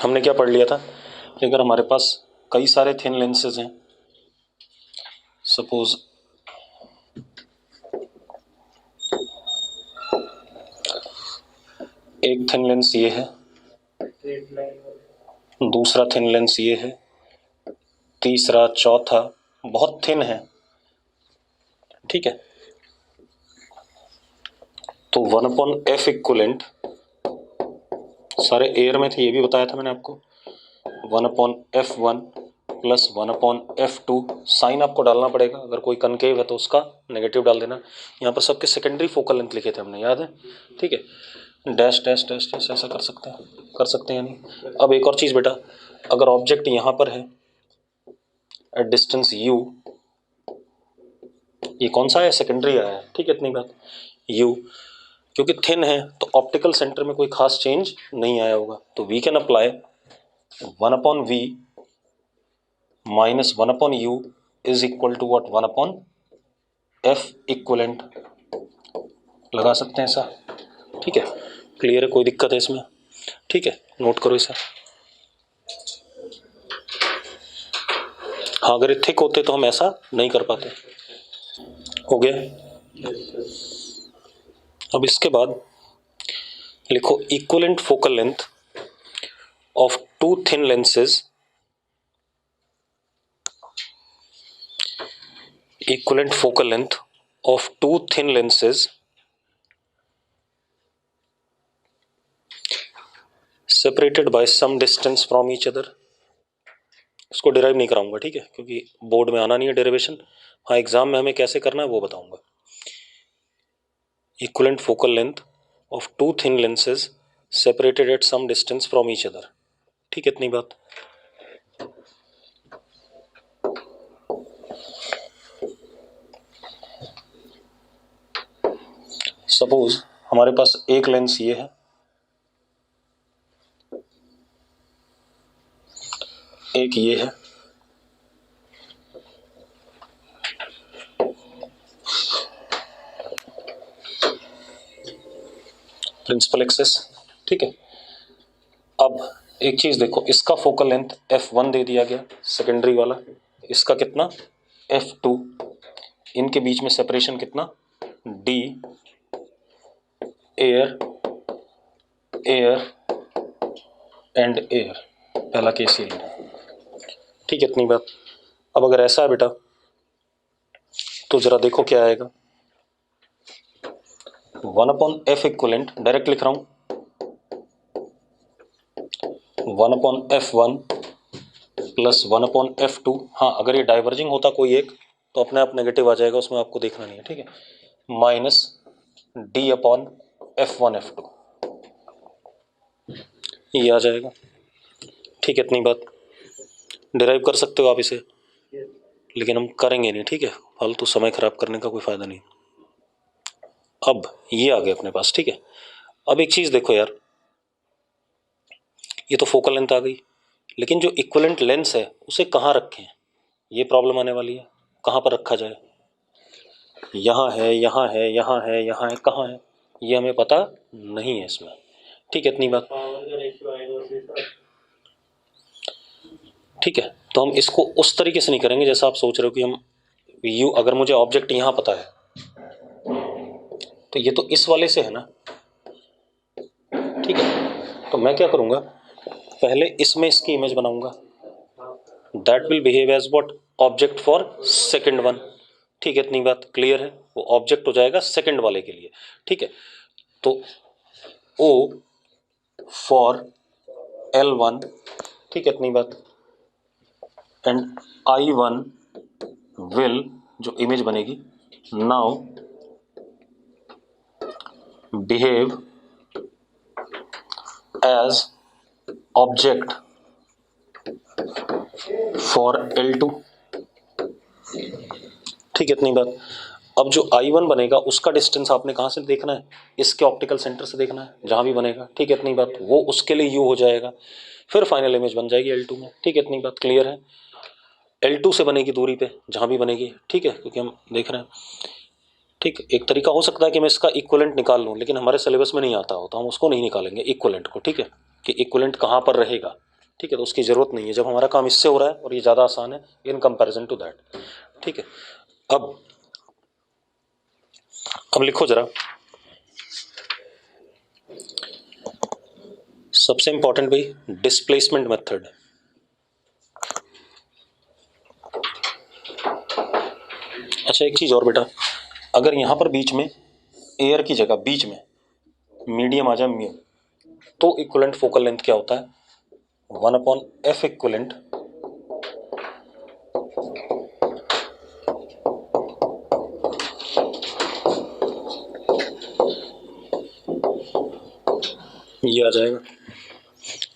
हमने क्या पढ़ लिया था कि अगर हमारे पास कई सारे थिन लेंसेज हैं, सपोज एक थिन लेंस ये है, दूसरा थिन लेंस ये है, तीसरा चौथा बहुत थिन है, ठीक है। तो 1/f इक्वलेंट सारे एयर में थे, ये भी बताया था मैंने आपको। 1/f1 प्लस 1/f2, साइन आपको डालना पड़ेगा, अगर कोई कनकेव है तो उसका नेगेटिव डाल देना। यहाँ पर सबके सेकेंडरी फोकल लेंथ लिखे थे हमने, याद है, ठीक है। डैश डैश डैश डैश ऐसा कर सकते हैं यानी। अब एक और चीज़ बेटा, अगर ऑब्जेक्ट यहाँ पर है एट डिस्टेंस u, ये कौन सा है, सेकेंडरी आया है, ठीक है, इतनी बात। u क्योंकि थिन है तो ऑप्टिकल सेंटर में कोई खास चेंज नहीं आया होगा, तो we can apply 1/v minus 1/u is equal to what, 1/f equivalent लगा सकते हैं ऐसा, ठीक है। क्लियर है, कोई दिक्कत है इसमें, ठीक है, नोट करो इसे। हाँ, अगर थिक होते तो हम ऐसा नहीं कर पाते। हो गया। अब इसके बाद लिखो equivalent focal length of two thin lenses, equivalent focal length of two thin lenses separated by some distance from each other। इसको डिराइव नहीं कराऊंगा, ठीक है, क्योंकि बोर्ड में आना नहीं है डेरिवेशन। हाँ, एग्जाम में हमें कैसे करना है वो बताऊंगा। Equivalent focal length of two thin lenses separated at some distance from each other, ठीक है, इतनी बात। सपोज हमारे पास एक लेंस ये है, एक ये है, प्रिंसिपल एक्सेस, ठीक है। अब एक चीज देखो, इसका फोकल लेंथ f1 दे दिया गया, सेकेंडरी वाला, इसका कितना f2, इनके बीच में सेपरेशन कितना d, air air and air, पहला केस ये लेना, ठीक है, इतनी बात। अब अगर ऐसा है बेटा तो जरा देखो क्या आएगा। 1/f इक्वलेंट डायरेक्ट लिख रहा हूं, 1/f1 प्लस 1/f2। हाँ, अगर ये डाइवर्जिंग होता कोई एक तो अपने आप नेगेटिव आ जाएगा, उसमें आपको देखना नहीं है, ठीक है, माइनस d/f1f2 ये आ जाएगा, ठीक है, इतनी बात। डिराइव कर सकते हो आप इसे, लेकिन हम करेंगे नहीं, ठीक है, फालतू समय खराब करने का कोई फायदा नहीं। अब ये आ गया अपने पास, ठीक है। अब एक चीज देखो यार, ये तो फोकल लेंथ आ गई, लेकिन जो इक्विवेलेंट लेंस है उसे कहाँ रखें, ये प्रॉब्लम आने वाली है। कहाँ पर रखा जाए, यहाँ है, यहाँ है, यहाँ है, यहाँ है, कहाँ है, ये हमें पता नहीं है इसमें, ठीक है, इतनी बात, ठीक है। तो हम इसको उस तरीके से नहीं करेंगे जैसा आप सोच रहे हो कि हम अगर मुझे ऑब्जेक्ट यहाँ पता है तो ये तो इस वाले से है ना, ठीक है। तो मैं क्या करूँगा, पहले इसमें इसकी इमेज बनाऊंगा, that will behave as what, object for second one, ठीक है, इतनी बात क्लियर है। वो ऑब्जेक्ट हो जाएगा सेकंड वाले के लिए, ठीक है। तो O फॉर L1, ठीक है, इतनी बात, एंड I1 विल, जो इमेज बनेगी, now behave as object for L2, ठीक है, इतनी बात। अब जो I1 बनेगा उसका डिस्टेंस आपने कहाँ से देखना है, इसके ऑप्टिकल सेंटर से देखना है, जहाँ भी बनेगा, ठीक है, इतनी बात। वो उसके लिए U हो जाएगा, फिर फाइनल इमेज बन जाएगी L2 में, ठीक है, इतनी बात क्लियर है। L2 से बनेगी दूरी पे जहाँ भी बनेगी, ठीक है, क्योंकि हम देख रहे हैं, ठीक। एक तरीका हो सकता है कि मैं इसका इक्विवेलेंट निकाल लूँ, लेकिन हमारे सिलेबस में नहीं आता हो तो हम उसको नहीं निकालेंगे इक्विवेलेंट को, ठीक है, कि इक्विवेलेंट कहाँ पर रहेगा, ठीक है, तो उसकी ज़रूरत नहीं है जब हमारा काम इससे हो रहा है और ये ज़्यादा आसान है इन कंपैरिजन टू दैट। ठीक है, अब लिखो जरा, सबसे इंपॉर्टेंट भाई डिस्प्लेसमेंट मेथड। अच्छा एक चीज़ और बेटा, अगर यहाँ पर बीच में एयर की जगह बीच में मीडियम आ जाए म्यू, तो इक्विवेलेंट फोकल लेंथ क्या होता है? 1/f इक्विवेलेंट ये आ जाएगा।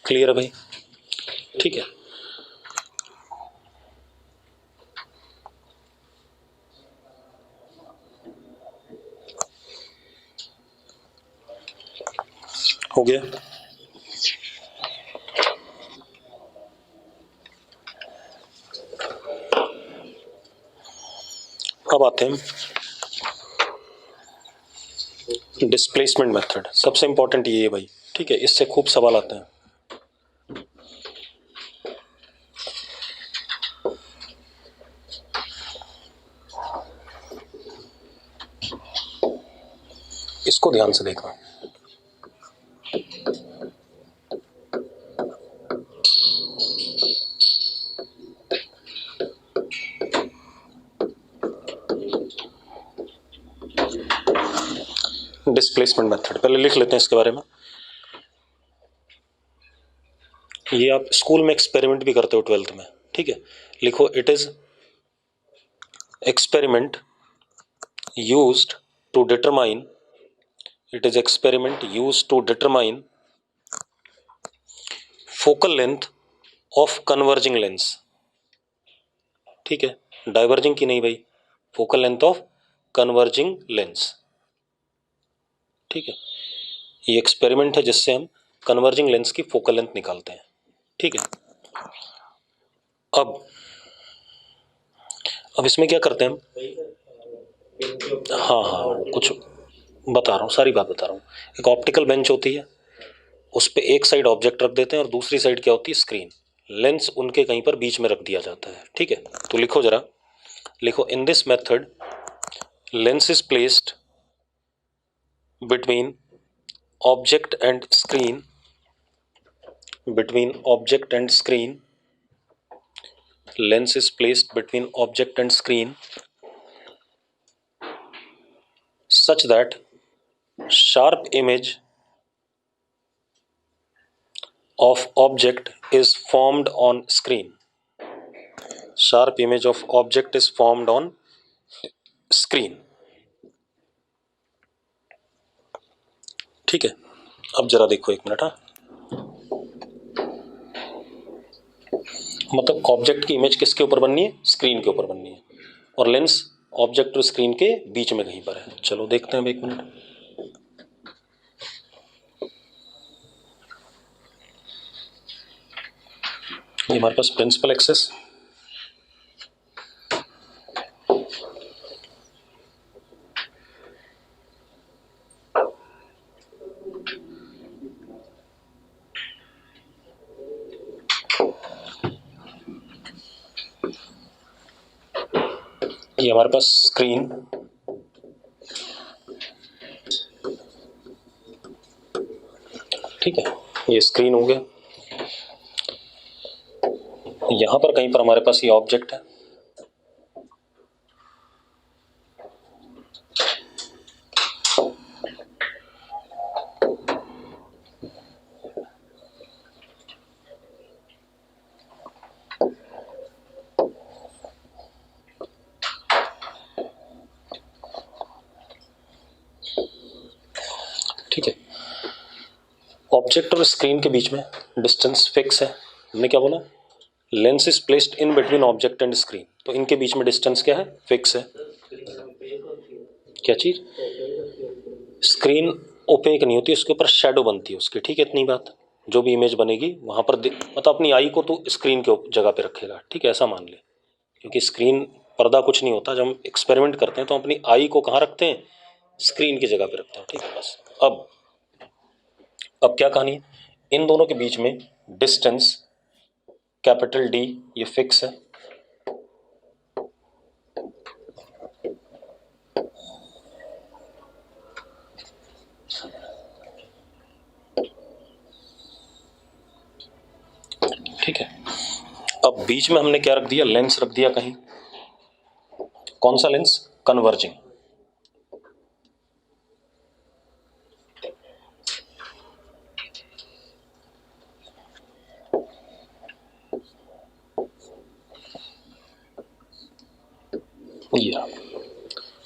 क्लियर है भाई? ठीक है, हो गया। अब आते हैं डिस्प्लेसमेंट मेथड। सबसे इंपॉर्टेंट ये है भाई, ठीक है, इससे खूब सवाल आते हैं। इसको ध्यान से देखना। डिस्प्लेसमेंट मेथड पहले लिख लेते हैं इसके बारे में। ये आप स्कूल में एक्सपेरिमेंट भी करते हो 12th में, ठीक है। लिखो, it is experiment used to determine, it is experiment used to determine focal length of converging lens. ठीक है, डाइवर्जिंग की नहीं भाई, focal length of converging lens. ठीक है, ये एक्सपेरिमेंट है जिससे हम कन्वर्जिंग लेंस की फोकल लेंथ निकालते हैं। ठीक है, अब इसमें क्या करते हैं हम? हाँ हाँ, कुछ बता रहा हूँ, सारी बात बता रहा हूँ। एक ऑप्टिकल बेंच होती है, उस पर एक साइड ऑब्जेक्ट रख देते हैं और दूसरी साइड क्या होती है? स्क्रीन। लेंस उनके कहीं पर बीच में रख दिया जाता है। ठीक है, तो लिखो जरा, लिखो, in this method lens is placed between object and screen, between object and screen, lens is placed between object and screen such that sharp image of object is formed on screen. Sharp image of object is formed on screen. ठीक है, अब जरा देखो एक minute. हाँ, मतलब object की image किसके ऊपर बननी है? स्क्रीन के ऊपर बननी है, और लेंस ऑब्जेक्ट और स्क्रीन के बीच में कहीं पर है। चलो देखते हैं एक मिनट। ये हमारे पास प्रिंसिपल एक्सेस, ये हमारे पास स्क्रीन, ठीक है, ये स्क्रीन हो गया। यहां पर कहीं पर हमारे पास ये ऑब्जेक्ट है, ठीक है। ऑब्जेक्ट और स्क्रीन के बीच में डिस्टेंस फिक्स है। हमने क्या बोला? Lens is placed in between object and screen, तो इनके बीच में डिस्टेंस क्या है? फिक्स है। क्या चीज? स्क्रीन ओपेक नहीं होती, उसके ऊपर शेडो बनती है उसकी। ठीक है, इतनी बात। जो भी इमेज बनेगी वहां पर मतलब अपनी आई को तो स्क्रीन के जगह पे रखेगा। ठीक है, ऐसा मान ले, क्योंकि स्क्रीन पर्दा कुछ नहीं होता। जब हम एक्सपेरिमेंट करते हैं तो अपनी आई को कहाँ रखते हैं? स्क्रीन की जगह पे रखते हैं। ठीक है, बस। अब क्या कहानी है? इन दोनों के बीच में डिस्टेंस कैपिटल डी ये फिक्स है, ठीक है। अब बीच में हमने क्या रख दिया, लेंस रख दिया कहीं, कौन सा lens, converging.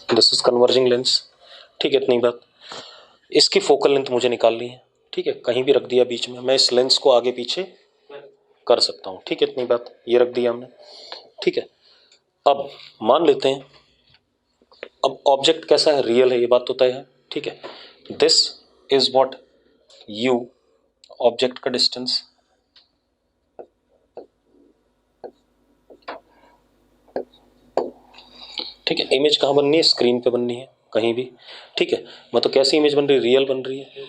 This is converging lens, ठीक है, इतनी बात। इसकी फोकल लेंथ मुझे निकालनी है, ठीक है, कहीं भी रख दिया बीच में, मैं इस लेंस को आगे पीछे कर सकता हूं, ठीक है, इतनी बात, ये रख दिया हमने, ठीक है। अब मान लेते हैं, अब ऑब्जेक्ट कैसा है, रियल है, ये बात तो तय है, ठीक है। This is what, you, object का डिस्टेंस, ठीक है। इमेज कहाँ बननी है, स्क्रीन पे बननी है, कहीं भी, ठीक है। मतलब कैसी इमेज बन रही है, रियल बन रही है,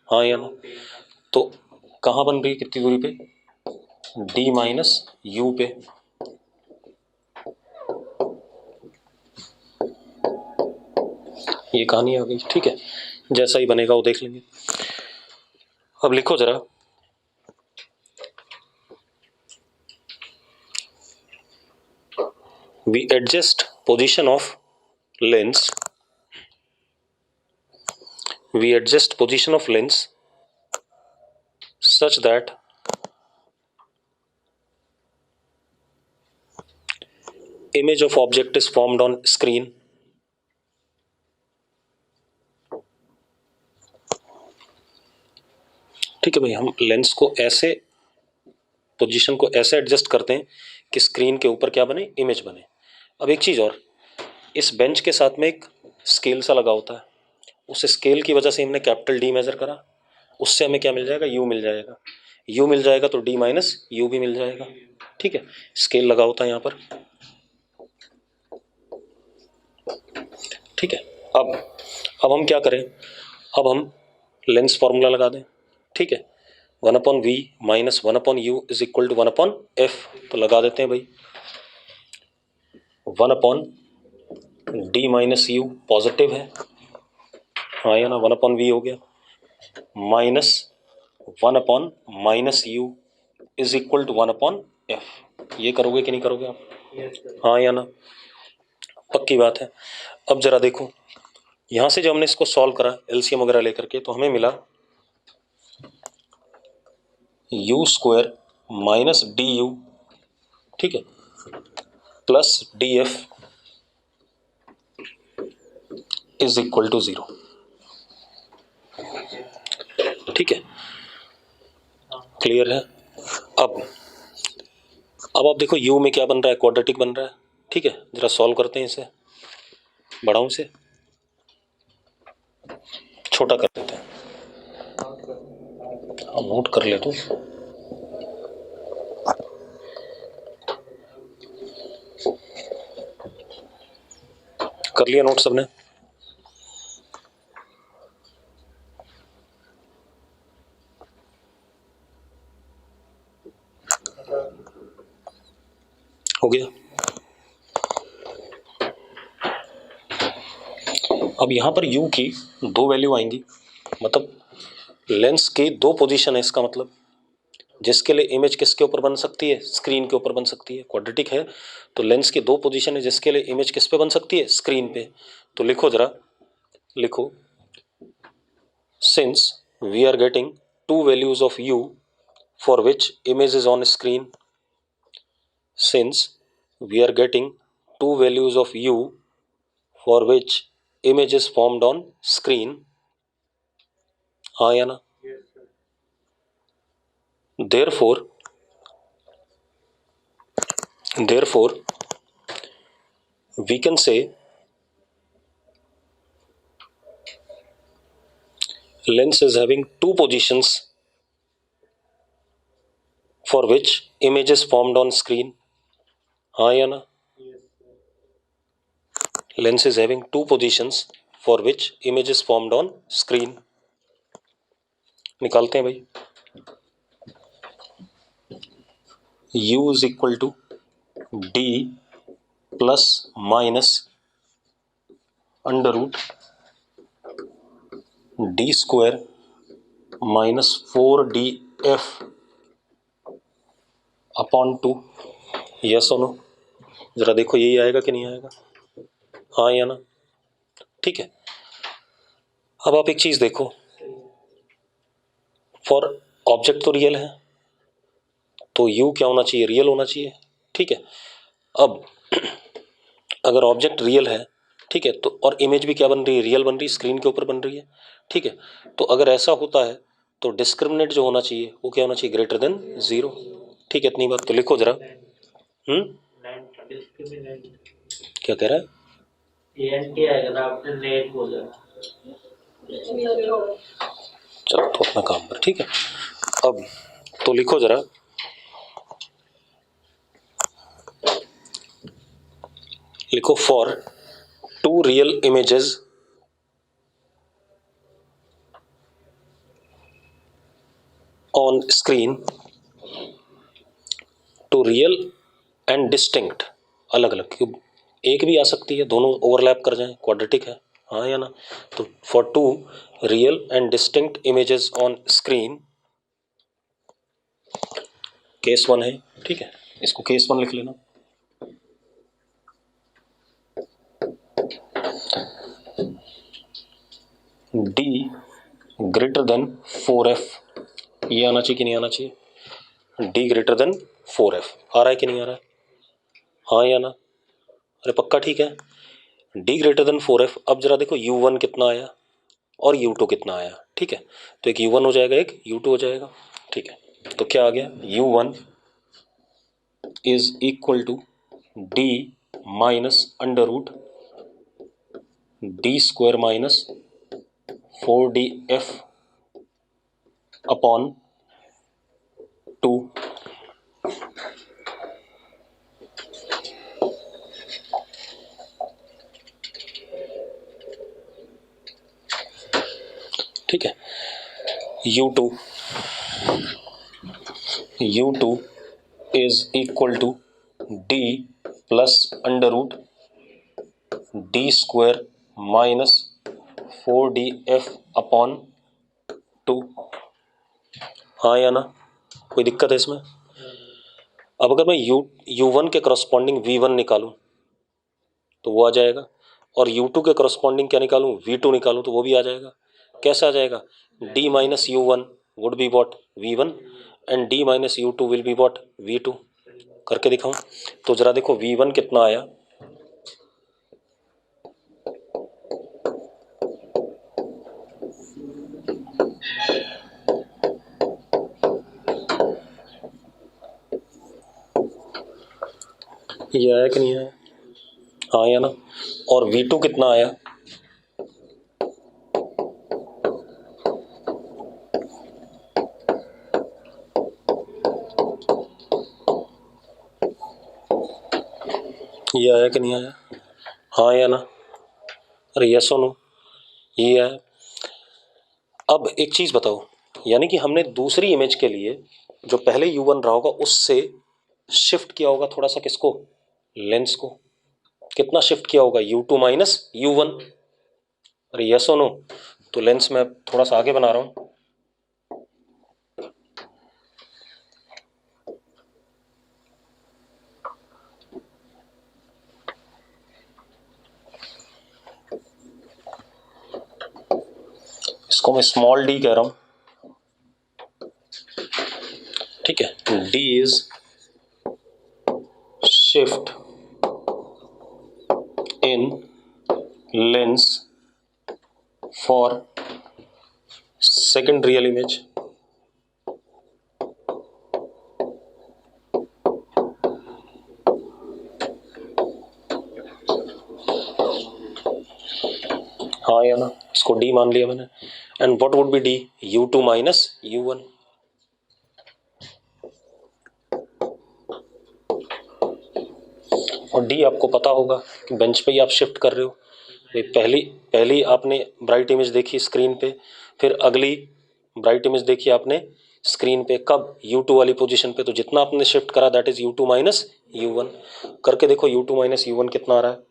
हाँ या ना। तो कहाँ बन रही है, कितनी दूरी पे, d माइनस यू पे, ये कहानी आ गई, ठीक है। जैसा ही बनेगा वो देख लेंगे। अब लिखो जरा, we adjust position of lens, we adjust position of lens such that image of object is formed on screen, ठीक है भाई। हम लेंस को ऐसे, पोजीशन को ऐसे एडजस्ट करते हैं कि स्क्रीन के ऊपर क्या बने, इमेज बने। अब एक चीज और, इस बेंच के साथ में एक स्केल सा लगा होता है, उस स्केल की वजह से हमने कैपिटल डी मेजर करा, उससे हमें क्या मिल जाएगा, यू मिल जाएगा, यू मिल जाएगा तो डी माइनस यू भी मिल जाएगा, ठीक है। स्केल लगा होता है यहाँ पर, ठीक है। अब हम क्या करें, अब हम लेंस फॉर्मूला लगा दें, ठीक है। 1/v minus 1/u is equal to 1/f, तो लगा देते हैं भाई। 1/d माइनस यू पॉजिटिव है, हाँ या ना, 1/v हो गया, minus 1/-u is equal to 1/f। ये करोगे कि नहीं करोगे आप, हाँ या ना, पक्की बात है। अब जरा देखो, यहां से जब हमने इसको सॉल्व करा एलसीएम वगैरह लेकर के, तो हमें मिला u square minus d u, ठीक है, plus d f is equal to 0, ठीक है, क्लियर है। अब आप देखो u में क्या बन रहा है, क्वाड्रेटिक बन रहा है, ठीक है। जरा सॉल्व करते हैं इसे, बढ़ाऊं से, छोटा कर देते हैं, अब नोट कर ले तो, कर लिया नोट सबने, हो गया। अब यहां पर u की दो वैल्यू आएंगी, मतलब लेंस की दो पोजीशन है, इसका मतलब जिसके लिए इमेज किसके ऊपर बन सकती है, स्क्रीन के ऊपर बन सकती है, क्वाड्रेटिक है तो लेंस की दो पोजीशन है जिसके लिए इमेज किस पे बन सकती है, स्क्रीन पे। तो लिखो जरा, लिखो, since we are getting two values of u for which image is on screen, since we are getting two values of u for which image is formed on screen, हाँ या ना, therefore we can say lens is having two positions for which image is formed on screen, हाँ या ना, lens is having two positions for which image is formed on screen। निकालते हैं भाई, u is equal to d plus minus under root d square minus 4df upon 2। Yes और no? जरा देखो यही आएगा कि नहीं आएगा, हाँ या ना? ठीक है। अब आप एक चीज देखो, फॉर ऑब्जेक्ट तो रियल है तो u क्या होना चाहिए, रियल होना चाहिए। ठीक है। अब अगर ऑब्जेक्ट रियल है, ठीक है, तो और इमेज भी क्या बन रही है, रियल बन रही है, स्क्रीन के ऊपर बन रही है। ठीक है। तो अगर ऐसा होता है तो डिस्क्रिमिनेंट जो होना चाहिए वो क्या होना चाहिए, ग्रेटर देन 0। ठीक है, इतनी बात तो लिखो जरा। क्या कह रहा है? चलो तो अपना काम पर। ठीक है। अब तो लिखो जरा, लिखो for 2 real images on screen, two real and distinct, अलग अलग, क्यों एक भी आ सकती है, दोनों ओवरलैप कर जाएं, क्वाड्रेटिक है, हाँ या ना? तो for 2 real and distinct images on screen, case 1 है। ठीक है, इसको केस 1 लिख लेना। d ग्रेटर देन 4f, ये आना चाहिए कि नहीं आना चाहिए? d ग्रेटर देन 4f आ रहा है कि नहीं आ रहा है, हाँ या ना? अरे पक्का ठीक है, d ग्रेटर देन 4f। अब जरा देखो u1 कितना आया और u2 कितना आया। ठीक है, तो एक u1 हो जाएगा, एक u2 हो जाएगा। ठीक है, तो क्या आ गया, u1 is equal to d minus under root d square minus 4df upon 2। ठीक है, u2 is equal to d plus under root d square minus 4df upon 2, हाँ या ना? कोई दिक्कत है इसमें? अब अगर मैं u1 के करस्पॉन्डिंग v1 निकालूं तो वो आ जाएगा, और u2 के करस्पॉन्डिंग क्या निकालूं, v2 निकालूं तो वो भी आ जाएगा। कैसे आ जाएगा, d minus u1 would be what, v1, and d minus u2 will be what, v2। करके दिखाऊं तो जरा देखो v1 कितना आया, ये आया कि नहीं आया, हाँ या ना? और v2 कितना आया, ये आया कि नहीं आया, हाँ या ना? अरे यस और नो, ये आया। अब एक चीज बताओ, यानी कि हमने दूसरी इमेज के लिए जो पहले u1 रहा होगा उससे शिफ्ट किया होगा थोड़ा सा, किसको, लेंस को। कितना शिफ्ट किया होगा, u2 माइनस u1। अरे यस और नो? तो लेंस में थोड़ा सा आगे बना रहा हूं, इसको मैं स्मॉल d कह रहा हूं। ठीक है, d is shift in lens for second real image. हाँ या ना? इसको d मान लिया मैंने, and what would be d, u2 minus u1। और d आपको पता होगा कि बेंच पे ही आप शिफ्ट कर रहे हो। पहली आपने ब्राइट इमेज देखी स्क्रीन पे, फिर अगली ब्राइट इमेज देखी आपने स्क्रीन पे, कब, U2 वाली पोजीशन पे। तो जितना आपने शिफ्ट करा that is U2 minus U1। करके देखो U2 माइनस U1 कितना आ रहा है।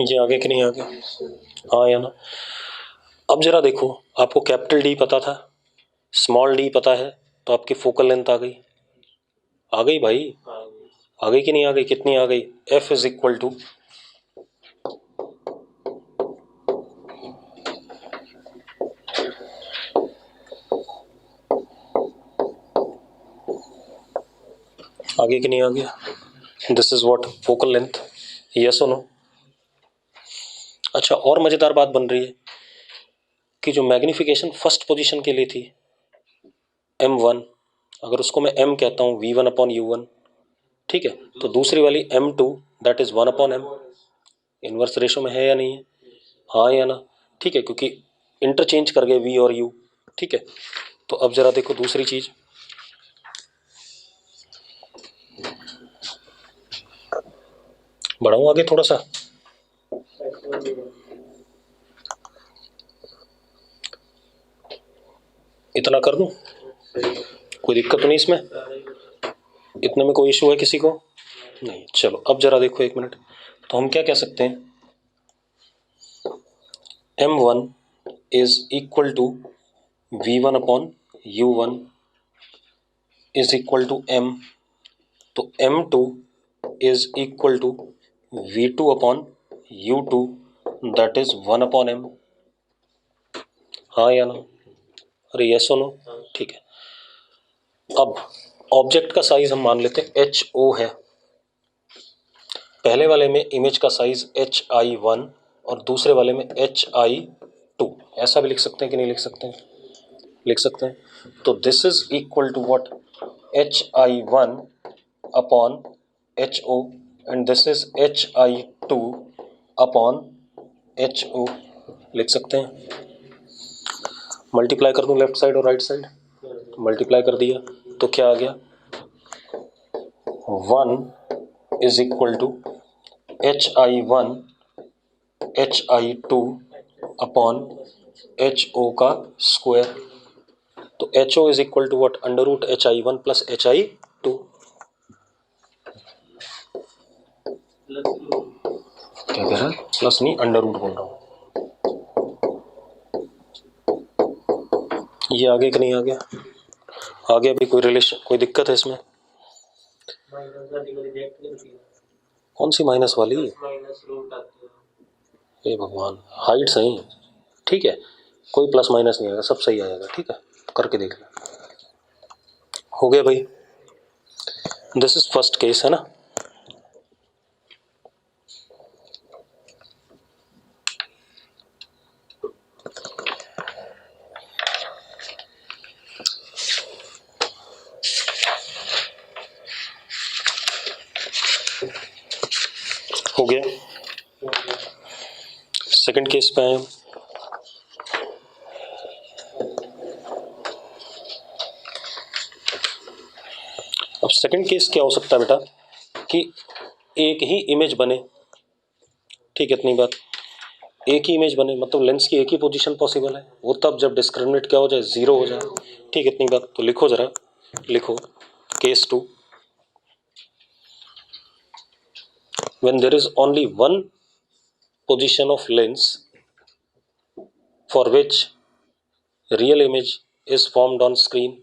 ये आगे कि नहीं आगे? हाँ या ना? अब जरा देखो, आपको कैपिटल डी पता था, स्मॉल डी पता है, तो आपकी फोकल लेंथ आ गई। आ गई भाई, आ गई कि नहीं आ गई? कितनी आ गई? F इज इक्वल टू आगे कि नहीं आ गया? This is what focal length, yes और नो? अच्छा, और मजेदार बात बन रही है कि जो मैग्निफिकेशन फर्स्ट पोजीशन के लिए थी M1, अगर उसको मैं M कहता हूँ V1 अपॉन U1, ठीक है, तो दूसरी वाली M2 that is 1 upon M, inverse ratio में है या नहीं है? हाँ या ना? ठीक है, क्योंकि इंटरचेंज कर गए V और U। ठीक है, तो अब जरा देखो दूसरी चीज, बढ़ाऊं आगे थोड़ा सा? इतना कर दूं? कोई दिक्कत तो नहीं इसमें? इतने में कोई इशू है किसी को? नहीं। चलो अब जरा देखो, एक मिनट। तो हम क्या कह सकते हैं, M1 is equal to V1 upon U1 is equal to M, तो M2 is equal to V2 upon U2 that is 1 upon M। हाँ या ना? अरे यस और नो? ठीक है। अब ऑब्जेक्ट का साइज हम मान लेते हैं HO है। पहले वाले में इमेज का साइज HI1 और दूसरे वाले में HI2। ऐसा भी लिख सकते हैं कि नहीं लिख सकते हैं? लिख सकते हैं। तो this is equal to what, HI1 upon HO and this is HI2 upon HO। लिख सकते हैं। मल्टीप्लाई कर दूं लेफ्ट साइड और राइट साइड? मल्टीप्लाई कर दिया तो क्या आ गया, 1 is equal to HI1 HI2 upon HO का स्क्वायर। तो HO is equal to what, under root HI1 plus HI2। क्या कह रहा है? प्लस नहीं, अंडर रूट बोल रहा हूँ। ये आगे कि नहीं आ गया? आगे अभी कोई रिलेशन, कोई दिक्कत है इसमें? कौन सी माइनस वाली? हे भगवान, हाइट सही, ठीक है, कोई प्लस माइनस नहीं आएगा, सब सही आएगा। ठीक है, तो करके देख ले। हो गया भाई, दिस इज फर्स्ट केस है ना। हो गया, सेकंड केस पे आए हम। अब सेकंड केस क्या हो सकता है बेटा, कि एक ही इमेज बने, ठीक है, इतनी बात, एक ही इमेज बने, मतलब लेंस की एक ही पोजीशन पॉसिबल है, वो तब जब डिस्क्रिमिनेट क्या हो जाए, जीरो हो जाए। ठीक है, इतनी बात। तो लिखो जरा, लिखो case 2, when there is only one position of lens for which real image is formed on screen,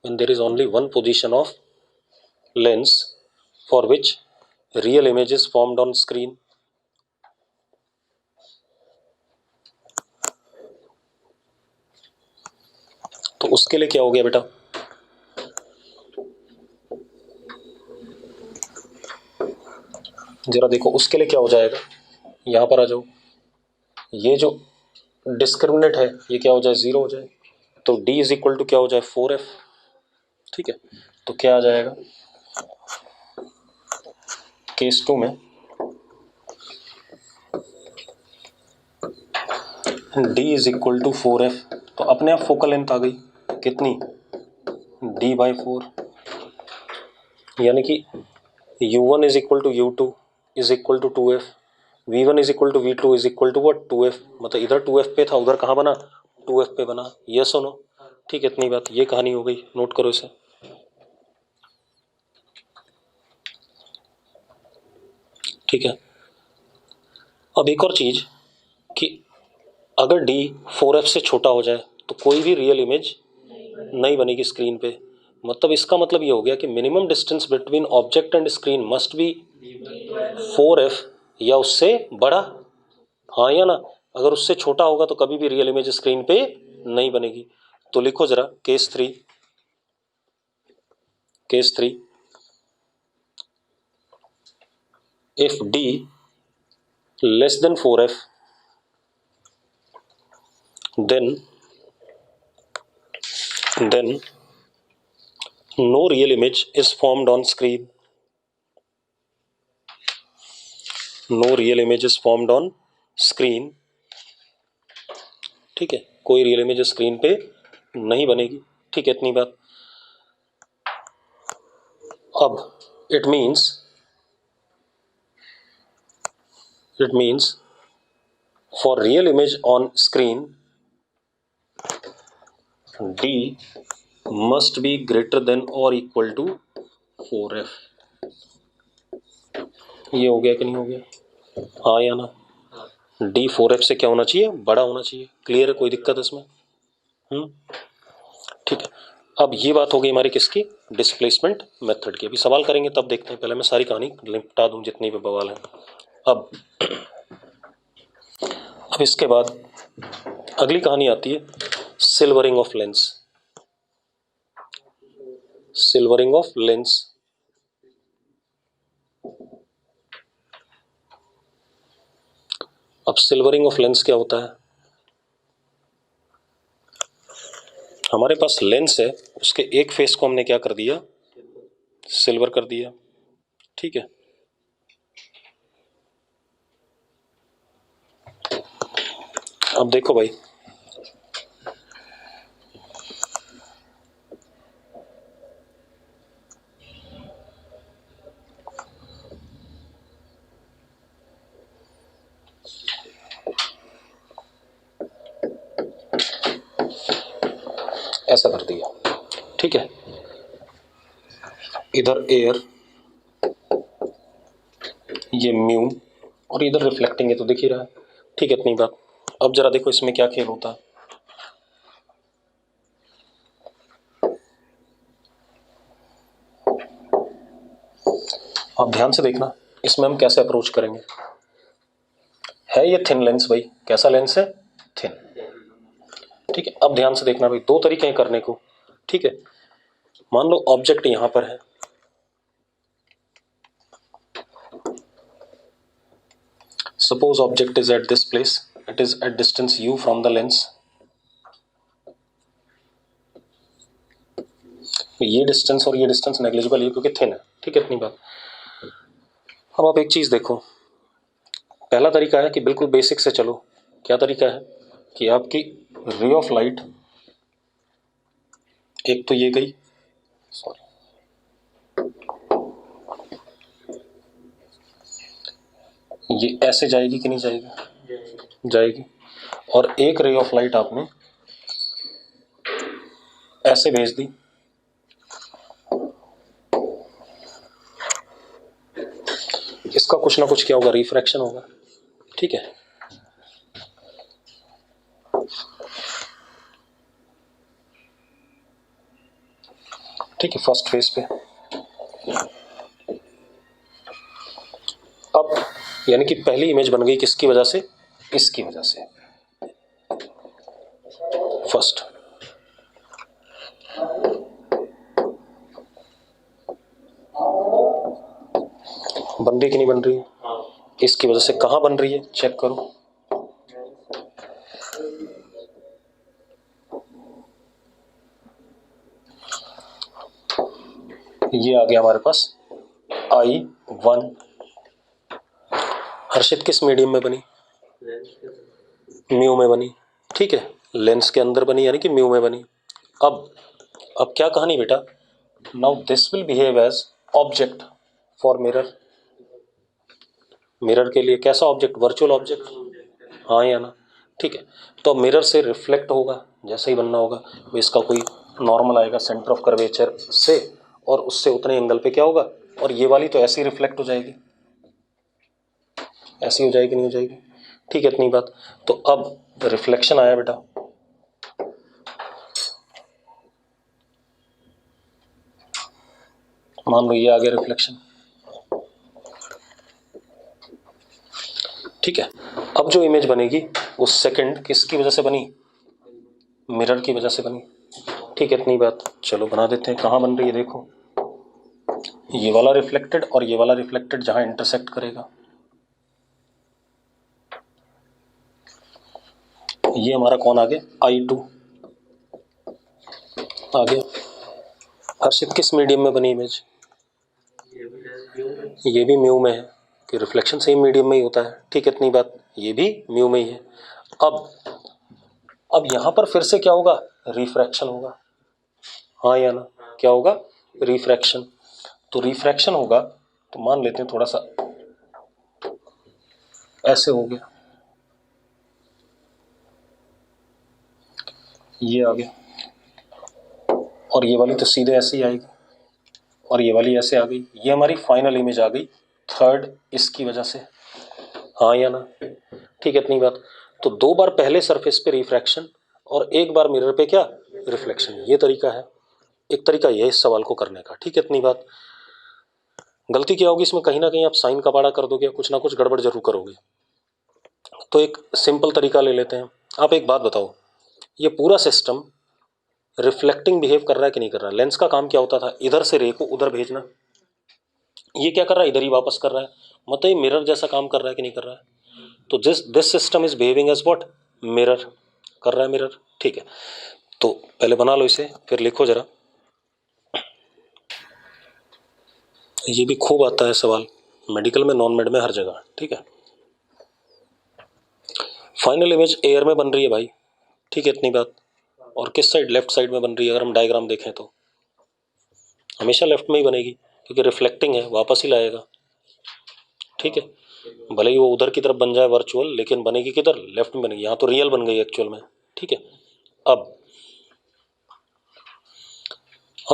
when there is only one position of lens for which real image is formed on screen, तो उसके लिए क्या हो गया बेटा, जरा देखो उसके लिए क्या हो जाएगा, यहां पर आ जाओ, ये जो डिस्क्रिमिनेट है ये क्या हो जाए, जीरो हो जाए। तो D इज इक्वल टू क्या हो जाए, 4F। ठीक है, तो क्या आ जाएगा केस 2 में, D is equal to 4F। तो अपने आप फोकल लेंथ आ गई कितनी, D/4। यानी कि u1 is equal to u2 is equal to 2f, v1 is equal to v2 is equal to what 2f, मतलब इधर 2f पे था उधर कहाँ बना 2f पे बना, यस और नो। ठीक है, इतनी बात, ये कहानी हो गई, नोट करो इसे। ठीक है, अब एक और चीज कि अगर d 4f से छोटा हो जाए तो कोई भी रियल इमेज नहीं बनेगी स्क्रीन पे। मतलब इसका मतलब ये हो गया कि minimum distance between object and screen must be 4f या उससे बड़ा, हाँ या ना। अगर उससे छोटा होगा तो कभी भी रियल इमेज स्क्रीन पे नहीं बनेगी। तो लिखो जरा case 3, if d less than 4f then no real image is formed on screen, no real image is formed on screen। ठीक है, कोई रियल इमेज स्क्रीन पे नहीं बनेगी। ठीक है, इतनी बात। अब it means for real image on screen d must be greater than or equal to 4f। ये हो गया कि नहीं हो गया, हाँ या ना। d 4f से क्या होना चाहिए, बड़ा होना चाहिए। क्लियर है, कोई दिक्कत इसमें? ठीक है, अब ये बात हो गई हमारी किसकी, डिस्प्लेसमेंट मेथड की। अभी सवाल करेंगे तब देखते हैं, पहले मैं सारी कहानी निपटा दूं जितनी भी बवाल है। अब इसके बाद अगली कहानी आती है silvering of lens. Silvering of lens, अब सिल्वरिंग ऑफ लेंस क्या होता है? हमारे पास लेंस है, उसके एक फेस को हमने क्या कर दिया, सिल्वर कर दिया। ठीक है, अब देखो भाई, ऐसा कर दिया। ठीक है, इधर एयर, ये म्यू, और इधर रिफ्लेक्टिंग है तो दिख ही रहा है। ठीक है, इतनी बात। अब जरा देखो इसमें क्या खेल होता है। आप ध्यान से देखना, इसमें हम कैसे अप्रोच करेंगे। है ये थिन लेंस भाई, कैसा लेंस है, थिन। ठीक है, अब ध्यान से देखना भाई, दो तरीके हैं करने को। ठीक है, मान लो ऑब्जेक्ट यहां पर है, suppose object is at this place, it is at distance u from the lens. ये डिस्टेंस और ये डिस्टेंस नेग्लिजिबल है क्योंकि थिन है। ठीक है, इतनी बात। अब आप एक चीज देखो, पहला तरीका है कि बिल्कुल बेसिक से चलो। क्या तरीका है कि आपकी रे ऑफ लाइट, एक तो ये गई, सॉरी, ये ऐसे जाएगी कि नहीं जाएगी, जाएगी। और एक रे ऑफ लाइट आपने ऐसे भेज दी, इसका कुछ ना कुछ क्या होगा, रिफ्रैक्शन होगा। ठीक है, ठीक है, फर्स्ट फेज पे। अब यानी कि पहली इमेज बन गई किसकी वजह से, इसकी वजह से, फर्स्ट। बन रही कि नहीं बन रही है, इसकी वजह से। कहां बन रही है, चेक करो। ये आ गया हमारे पास I1। हर्षित किस मीडियम में बनी, म्यू में बनी। ठीक है, लेंस के अंदर बनी यानी कि म्यू में बनी। अब क्या कहानी बेटा, now this will behave as object for mirror, mirror के लिए कैसा ऑब्जेक्ट, वर्चुअल ऑब्जेक्ट, हाँ या ना, ठीक है। तो मिरर से रिफ्लेक्ट होगा, जैसे ही बनना होगा तो इसका कोई नॉर्मल आएगा सेंटर ऑफ कर्वेचर से, और उससे उतने एंगल पे क्या होगा, और ये वाली तो ऐसे ही रिफ्लेक्ट हो जाएगी, ऐसी हो जाएगी, नहीं हो जाएगी, ठीक है, इतनी बात। तो अब रिफ्लेक्शन आया बेटा, मान लो ये आ गया रिफ्लेक्शन, ठीक है। अब जो इमेज बनेगी वो सेकंड किसकी वजह से बनी, मिरर की वजह से बनी, ठीक है, इतनी बात। चलो बना देते हैं, कहाँ बन रही है देखो, ये वाला रिफ्लेक्टेड और ये वाला रिफ्लेक्टेड जहां इंटरसेक्ट करेगा, ये हमारा कौन आ गया, I2 आ गया। हर्षित किस मीडियम में बनी इमेज, ये भी म्यू में है, कि रिफ्लेक्शन सेम मीडियम में ही होता है, ठीक है, इतनी बात। ये भी म्यू में ही है। अब यहां पर फिर से क्या होगा, रिफ्रैक्शन होगा, हाँ या ना, क्या होगा, रिफ्रैक्शन। तो रिफ्रैक्शन होगा तो मान लेते हैं थोड़ा सा ऐसे हो गया, ये आ गया, और ये वाली तो सीधे ऐसे ही आएगी, और ये वाली ऐसे आ गई, ये हमारी फाइनल इमेज आ गई थर्ड इसकी वजह से, हाँ या ना, ठीक है, इतनी बात। तो दो बार पहले सरफेस पे रिफ्रैक्शन और एक बार मिरर पे क्या, रिफ्लेक्शन, ये तरीका है, एक तरीका ये है इस सवाल को करने का, ठीक है, इतनी बात। गलती क्या होगी इसमें, कहीं ना कहीं आप साइन का बाड़ा कर दोगे, कुछ ना कुछ गड़बड़ जरूर करोगे। तो एक सिंपल तरीका ले लेते हैं। आप एक बात बताओ, ये पूरा सिस्टम रिफ्लेक्टिंग बिहेव कर रहा है कि नहीं कर रहा है, लेंस का काम क्या होता था, इधर से रे को उधर भेजना, ये क्या कर रहा है, इधर ही वापस कर रहा है, मतलब ये मिरर जैसा काम कर रहा है कि नहीं कर रहा है। तो this system is behaving as what, mirror, कर रहा है मिरर, ठीक है। तो पहले बना लो इसे, फिर लिखो जरा, ये भी खूब आता है सवाल मेडिकल में, नॉन मेड में, हर जगह, ठीक है। फाइनल इमेज एयर में बन रही है भाई, ठीक है, इतनी बात। और किस साइड, लेफ्ट साइड में बन रही है, अगर हम डायग्राम देखें तो हमेशा लेफ्ट में ही बनेगी, क्योंकि रिफ्लेक्टिंग है, वापस ही लाएगा, ठीक है। भले ही वो उधर की तरफ बन जाए वर्चुअल, लेकिन बनेगी किधर, लेफ्ट में बनेगी, यहाँ तो रियल बन गई एक्चुअल में, ठीक है। अब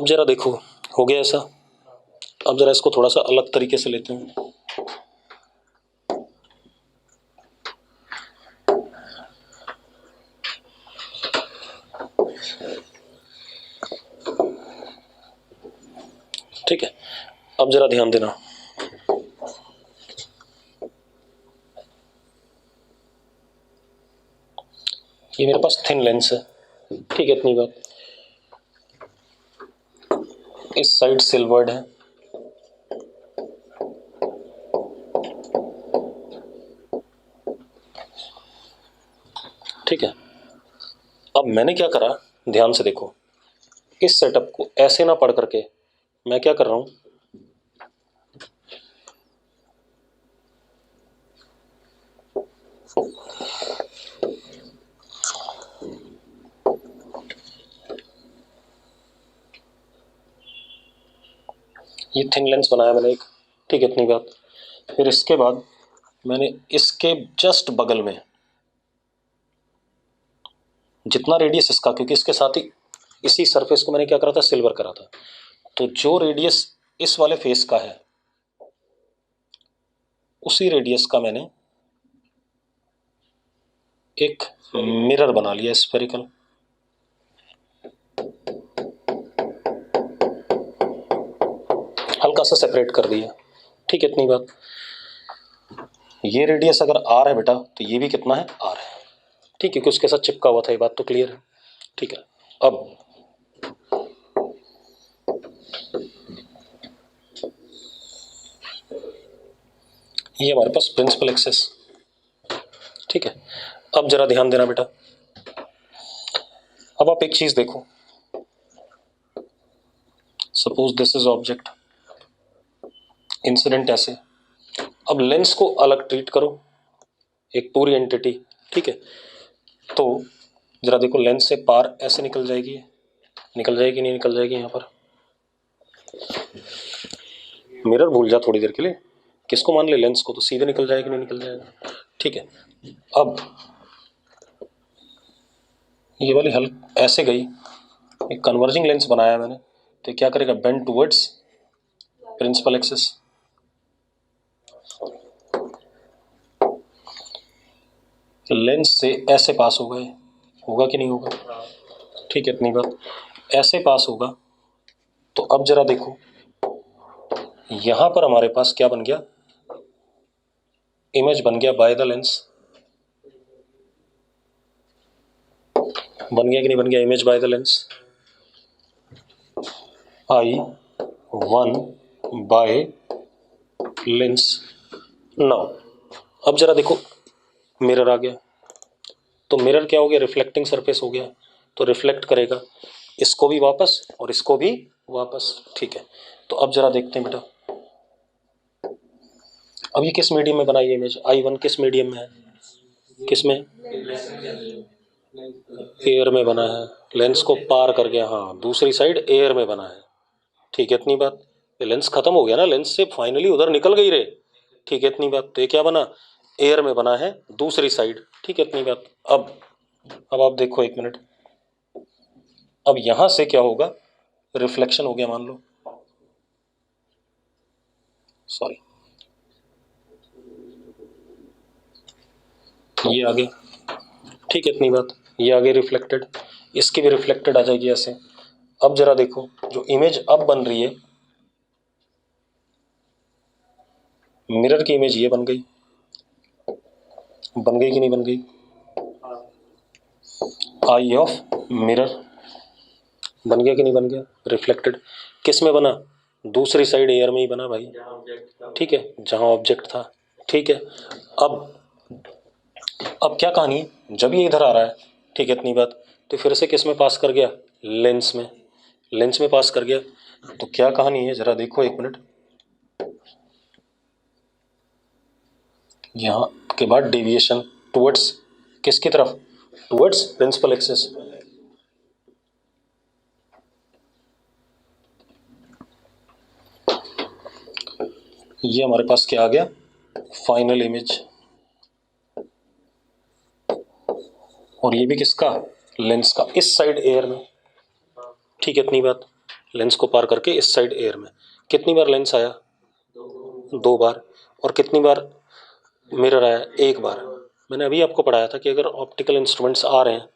जरा देखो, हो गया ऐसा। अब जरा इसको थोड़ा सा अलग तरीके से लेते हैं, ठीक है। अब जरा ध्यान देना, ये मेरे पास थिन लेंस है, ठीक है, इतनी बात। इस साइड सिल्वर्ड है, ठीक है। अब मैंने क्या करा, ध्यान से देखो, इस सेटअप को ऐसे ना पढ़ करके मैं क्या कर रहा हूं, ये थिन लेंस बनाया मैंने एक, ठीक है, इतनी बात। फिर इसके बाद मैंने इसके जस्ट बगल में जितना रेडियस इसका, क्योंकि इसके साथ ही इसी सरफेस को मैंने क्या करा था, सिल्वर करा था, तो जो रेडियस इस वाले फेस का है उसी रेडियस का मैंने एक मिरर बना लिया स्फेरिकल, हल्का सा सेपरेट कर दिया, ठीक है, इतनी बात। ये रेडियस अगर आर है बेटा, तो ये भी कितना है, आर है, ठीक है, क्योंकि उसके साथ चिपका हुआ था, ये बात तो क्लियर है, ठीक है। अब ये हमारे पास प्रिंसिपल एक्सेस, ठीक है। अब जरा ध्यान देना बेटा, अब आप एक चीज देखो, suppose this is object, incident ऐसे, अब लेंस को अलग ट्रीट करो, एक पूरी एंटिटी, ठीक है। तो जरा देखो, लेंस से पार ऐसे निकल जाएगी, निकल जाएगी, नहीं निकल जाएगी, यहाँ पर मिरर भूल जा थोड़ी देर के लिए, किसको मान ले, लेंस को, तो सीधे निकल जाएगा नहीं निकल जाएगा। ठीक है, अब ये वाली हल ऐसे गई, एक कन्वर्जिंग लेंस बनाया मैंने, तो क्या करेगा, bend towards principal axis. Lens से ऐसे पास होगा, ये होगा कि नहीं होगा, ठीक है, इतनी बात, ऐसे पास होगा। तो अब जरा देखो, यहां पर हमारे पास क्या बन गया, इमेज बन गया बाय द लेंस, बन गया कि नहीं बन गया, image by the lens, I1 by lens. Now अब जरा देखो, मिरर आ गया, तो मिरर क्या हो गया, रिफ्लेक्टिंग सरफेस हो गया, तो रिफ्लेक्ट करेगा इसको भी वापस और इसको भी वापस। ठीक है, तो अब जरा देखते हैं बेटा, अब ये किस मीडियम में बना, ये इमेज I1 किस मीडियम में है, किस में, एयर में बना है, लेंस को पार कर गया, हाँ दूसरी साइड एयर में बना है। ठीक है, इतनी बात, ये लेंस खत्म हो गया ना, लेंस से फाइनली उधर निकल गई रे। ठीक है, इतनी बात, तो ये क्या बना, एयर में बना है दूसरी साइड। ठीक है, इतनी बात। अब आप देखो एक मिनट, अब यहां से क्या होगा, रिफ्लेक्शन हो गया मान लो, सॉरी ये आगे, ठीक है इतनी बात, ये आगे रिफ्लेक्टेड, इसकी भी रिफ्लेक्टेड आ जाएगी ऐसे। अब जरा देखो, जो इमेज अब बन रही है, मिरर की इमेज ये बन गई, बन गई कि नहीं बन गई, आई ऑफ मिरर बन गया कि नहीं बन गया, रिफ्लेक्टेड किस में बना, दूसरी साइड एयर में ही बना भाई। ठीक है, जहां ऑब्जेक्ट था। ठीक है, अब क्या कहानी है, जब ये इधर आ रहा है, ठीक है इतनी बात, तो फिर से किस में पास कर गया, लेंस में, लेंस में पास कर गया, तो क्या कहानी है जरा देखो एक मिनट, यहाँ के बाद डेविएशन टुवर्ड्स किसकी तरफ, टुवर्ड्स प्रिंसिपल एक्सिस। ये हमारे पास क्या आ गया, फाइनल इमेज, और ये भी किसका, लेंस का, इस साइड एयर में। ठीक है इतनी बात, लेंस को पार करके इस साइड एयर में, कितनी बार लेंस आया, 2 बार, और कितनी बार मिरर आया, 1 बार। मैंने अभी आपको पढ़ाया था कि अगर ऑप्टिकल इंस्ट्रूमेंट्स आ रहे हैं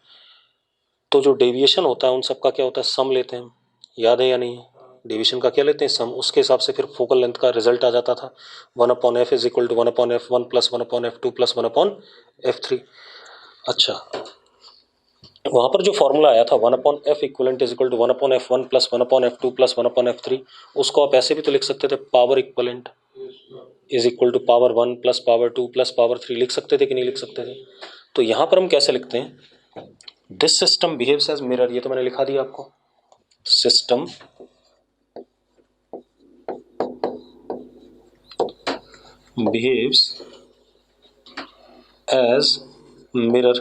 तो जो डेविएशन होता है उन सबका क्या होता है, सम लेते हैं हम, याद है या नहीं, डेविएशन का क्या लेते हैं, सम, उसके हिसाब से फिर फोकल लेंथ का रिजल्ट आ जाता था, 1/f is equal to 1/f1 plus 1/f2 plus 1/f3। अच्छा, वहां पर जो फॉर्मूला आया था 1/f equivalent is equal to 1/f1 plus 1/f2 plus 1/f3, उसको आप ऐसे भी तो लिख सकते थे, power equivalent is equal to power 1 plus power 2 plus power 3, लिख सकते थे कि नहीं लिख सकते थे। तो यहां पर हम कैसे लिखते हैं, this system behaves as mirror, ये तो मैंने लिखा दिया आपको, सिस्टम बिहेव्स एज मिरर।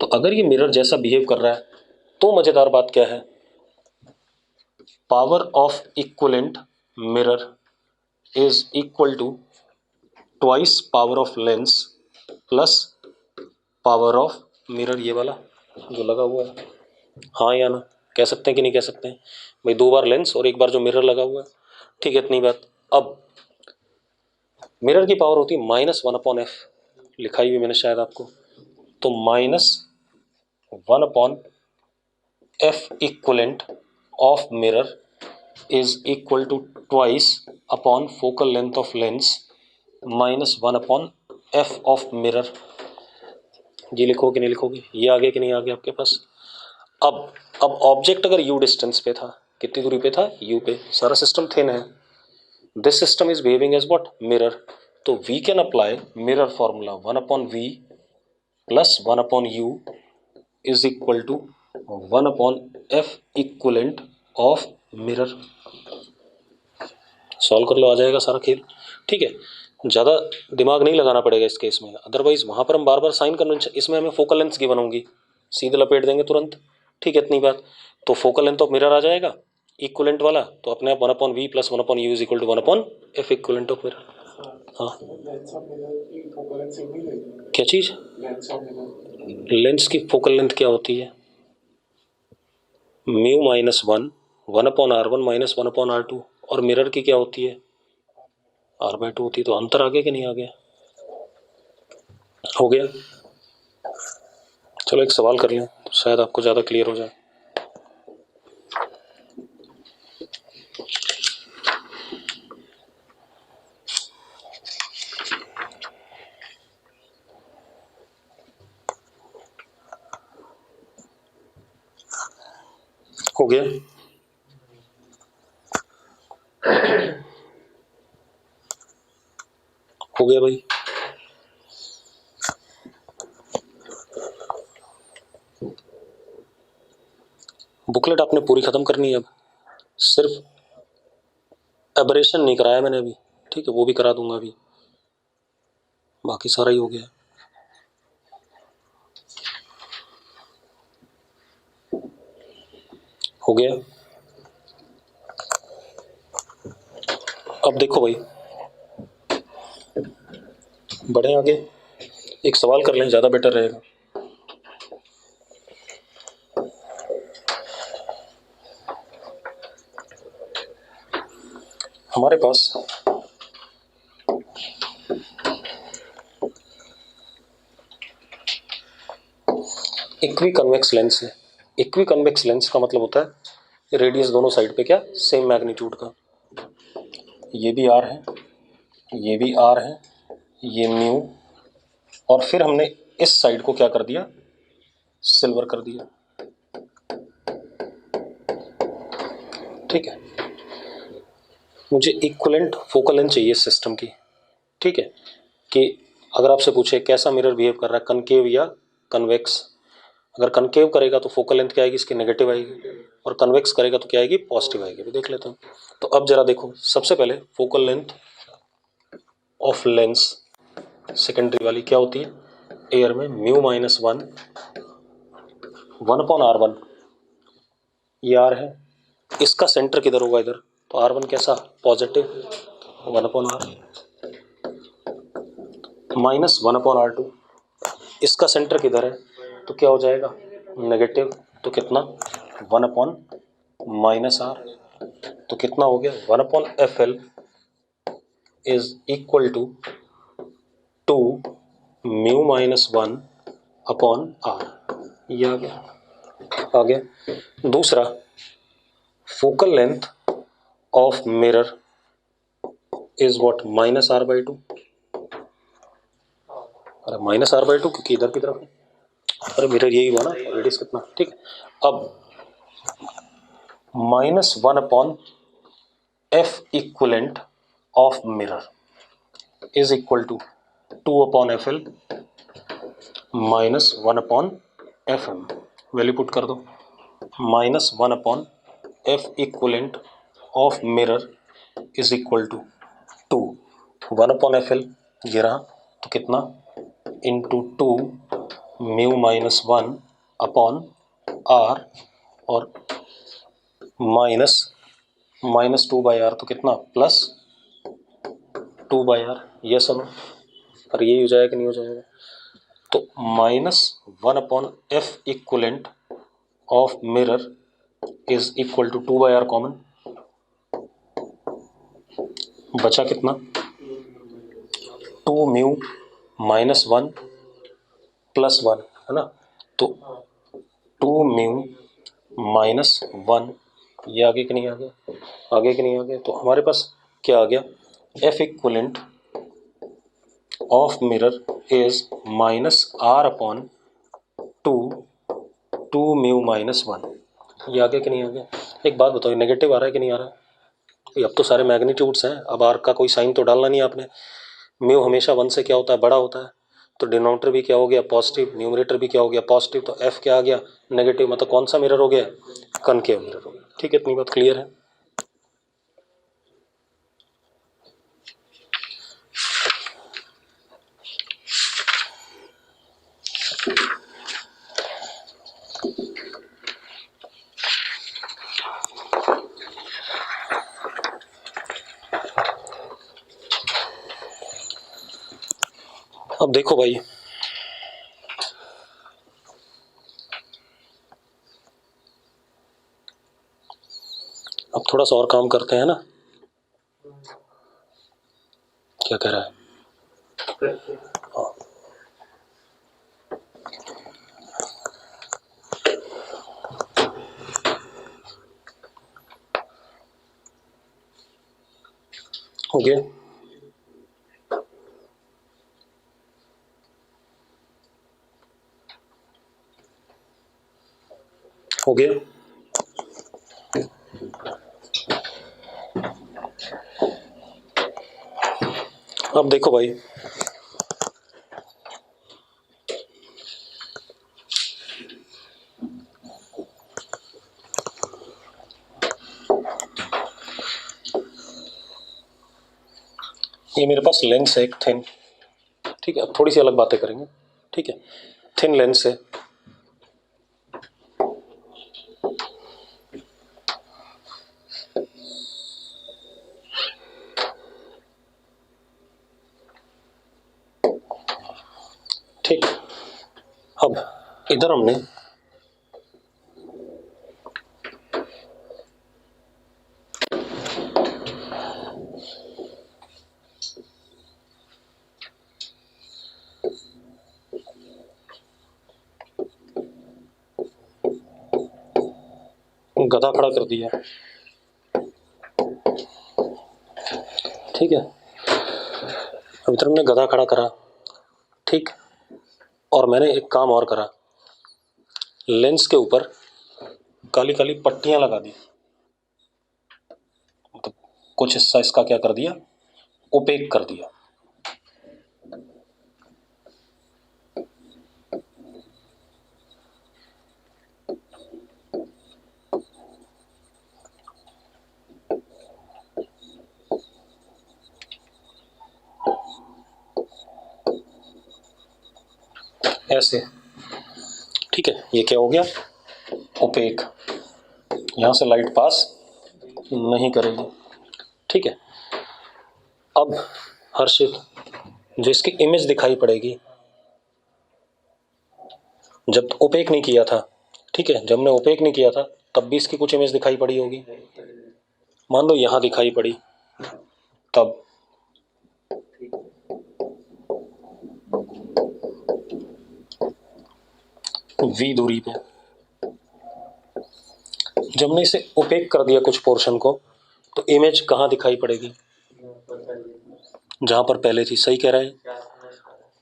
तो अगर ये मिरर जैसा बिहेव कर रहा है तो मजेदार बात क्या है, power of equivalent mirror is equal to twice power of lens plus power of mirror, ये वाला जो लगा हुआ है, हाँ या ना, कह सकते हैं कि नहीं कह सकते हैं भाई, 2 बार लेंस और 1 बार जो मिरर लगा हुआ है। ठीक है इतनी बात। अब मिरर की पावर होती है -1/f, लिखाई हुई मैंने शायद आपको, तो -1/f equivalent of mirror is equal to twice upon focal length of lens -1/f of mirror. ये लिखो कि नहीं लिखोगे, ये आगे कि नहीं आगे आपके पास। अब ऑब्जेक्ट अगर u डिस्टेंस पे था, कितनी दूरी पे था, u पे, सारा सिस्टम थिन है, this system is behaving as what, mirror, तो we can apply mirror formula 1/v plus 1/u is equal to 1/f equivalent of mirror. Solve कर लो, आ जाएगा सारा खेल। ठीक है, ज़्यादा दिमाग नहीं लगाना पड़ेगा इस केस में, अदरवाइज वहाँ पर हम बार बार साइन कन्वेंशन, इसमें हमें फोकल लेंथ की बनूंगी, सीधे लपेट देंगे तुरंत। ठीक है इतनी बात, तो फोकल लेंथ ऑफ मिरर आ जाएगा, इक्वलेंट वाला, तो अपने आप 1/v plus 1/u is equal to 1/f equivalent of mirror. हाँ क्या चीज? लेंस की फोकल लेंथ क्या होती है? Mu minus 1/r1 minus 1/r2, और मिरर की क्या होती है? r/2 होती है। तो अंतर आ गया कि नहीं आ गया? हो गया। चलो एक सवाल कर लें तो शायद आपको ज़्यादा क्लियर हो जाए। हो गया। हो गया भाई। बुकलेट आपने पूरी खत्म करनी है अब, सिर्फ एबरेशन नहीं कराया मैंने अभी, ठीक है, वो भी करा दूंगा अभी, बाकी सारा ही हो गया। हो गया। अब देखो भाई, बढ़े आगे, एक सवाल कर लें, ज़्यादा बेटर रहेगा। हमारे पास इक्वी कन्वेक्स लेंस है। इक्वी कन्वेक्स लेंस का मतलब होता है रेडियस दोनों साइड पे क्या, सेम मैग्नीट्यूड का। ये भी आर है, ये भी आर है, ये म्यू, और फिर हमने इस साइड को क्या कर दिया, सिल्वर कर दिया। ठीक है, मुझे इक्विवेलेंट फोकल लेंथ चाहिए सिस्टम की। ठीक है, कि अगर आपसे पूछे कैसा मिरर बिहेव कर रहा है, कनकेव या कन्वेक्स, अगर कनकेव करेगा तो फोकल लेंथ क्या आएगी, इसकी नेगेटिव आएगी, और कन्वेक्स करेगा तो क्या आएगी, पॉजिटिव आएगी। भी देख लेते हैं। तो अब जरा देखो, सबसे पहले focal length of lens secondary वाली क्या होती है, एयर में म्यू माइनस 1/r1, ये आर है, इसका सेंटर किधर होगा, इधर, तो r1 कैसा, पॉजिटिव 1/r माइनस 1/r2, इसका सेंटर किधर है, तो क्या हो जाएगा, नेगेटिव, तो कितना, 1/-r, तो कितना हो गया, 1/fl is equal to 2 mu minus 1/r। ये आ गया। आ गया। दूसरा, focal length of mirror is what, -r/2। अरे -r/2 क्योंकि इधर की तरफ है, अरे मिरर यही हुआ ना, रेडियस कितना, ठीक है। अब -1/f equivalent of mirror is equal to 2/fl -1/fm। Value put कर दो, -1/f equivalent of mirror is equal to 2 1/fl, ये रहा, तो कितना, इंटू 2 म्यू माइनस 1/r, और -2/r, तो कितना, +2/r। ये सुनो, और ये हो जाएगा कि नहीं हो जाएगा, तो -1/f equivalent of mirror is equal to 2/r common, बचा कितना, 2 म्यू माइनस 1 प्लस 1, है ना, तो 2 म्यू माइनस 1, ये आगे कि नहीं आ गया, आगे कि नहीं आ गया, तो हमारे पास क्या आ गया, F equivalent of mirror is -r/2 2 mu minus 1, ये आ गया कि नहीं आ गया। एक बात बताओ, नेगेटिव आ रहा है कि नहीं आ रहा है, अब तो सारे मैग्नीट्यूड्स हैं, अब आर का कोई साइन तो डालना नहीं आपने, म्यू हमेशा 1 से क्या होता है, बड़ा होता है, तो डिनोमिनेटर भी क्या हो गया, पॉजिटिव, न्यूमरेटर भी क्या हो गया, पॉजिटिव, तो एफ क्या आ गया, नेगेटिव, मतलब कौन सा मिरर हो गया, कनकेव मिरर हो गया। ठीक है, इतनी बात क्लियर है। अब देखो भाई, अब थोड़ा सा और काम करते हैं ना, क्या कह रहा है? हाँ। हो गया? हो गया? अब देखो भाई, ये मेरे पास लेंस है एक थिन, ठीक है, अब थोड़ी सी अलग बातें करेंगे, ठीक है। थिन लेंस है, ठीक। अब इधर हमने गधा खड़ा कर दिया, ठीक है। अब इधर हमने गधा खड़ा करा, ठीक। और मैंने एक काम और करा, लेंस के ऊपर काली काली पट्टियां लगा दी, मतलब कुछ हिस्सा इसका क्या कर दिया, ओपेक कर दिया। ऐसे, ठीक है। ये क्या हो गया, ओपेक, यहां से लाइट पास नहीं करेगी, ठीक है। अब हर्षित, जो इसकी इमेज दिखाई पड़ेगी, जब ओपेक नहीं किया था, ठीक है, जब हमने ओपेक नहीं किया था तब भी इसकी कुछ इमेज दिखाई पड़ी होगी। मान लो यहां दिखाई पड़ी, तब v दूरी पे, जब हमने इसे ओपेक कर दिया कुछ पोर्शन को, तो इमेज कहां दिखाई पड़ेगी, जहां पर पहले थी। सही कह रहा है,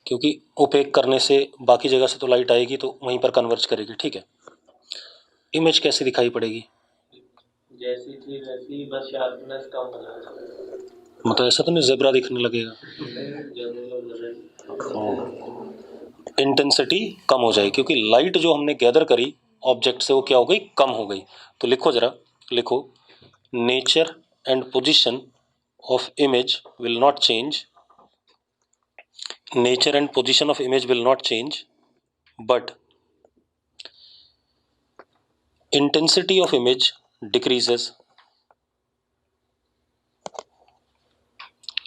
क्योंकि ओपेक करने से बाकी जगह से तो लाइट आएगी तो वहीं पर कन्वर्ज करेगी, ठीक है। इमेज कैसे दिखाई पड़ेगी, जैसी थी वैसी, बस शार्पनेस कम हो जाएगा। मतलब ऐसा तो नहीं जेब्रा दिखने लगेगा, इंटेंसिटी कम हो जाएगी, क्योंकि लाइट जो हमने गैदर करी ऑब्जेक्ट से वो क्या हो गई, कम हो गई। तो लिखो जरा, लिखो, nature and position of image will not change, nature and position of image will not change, but intensity of image decreases,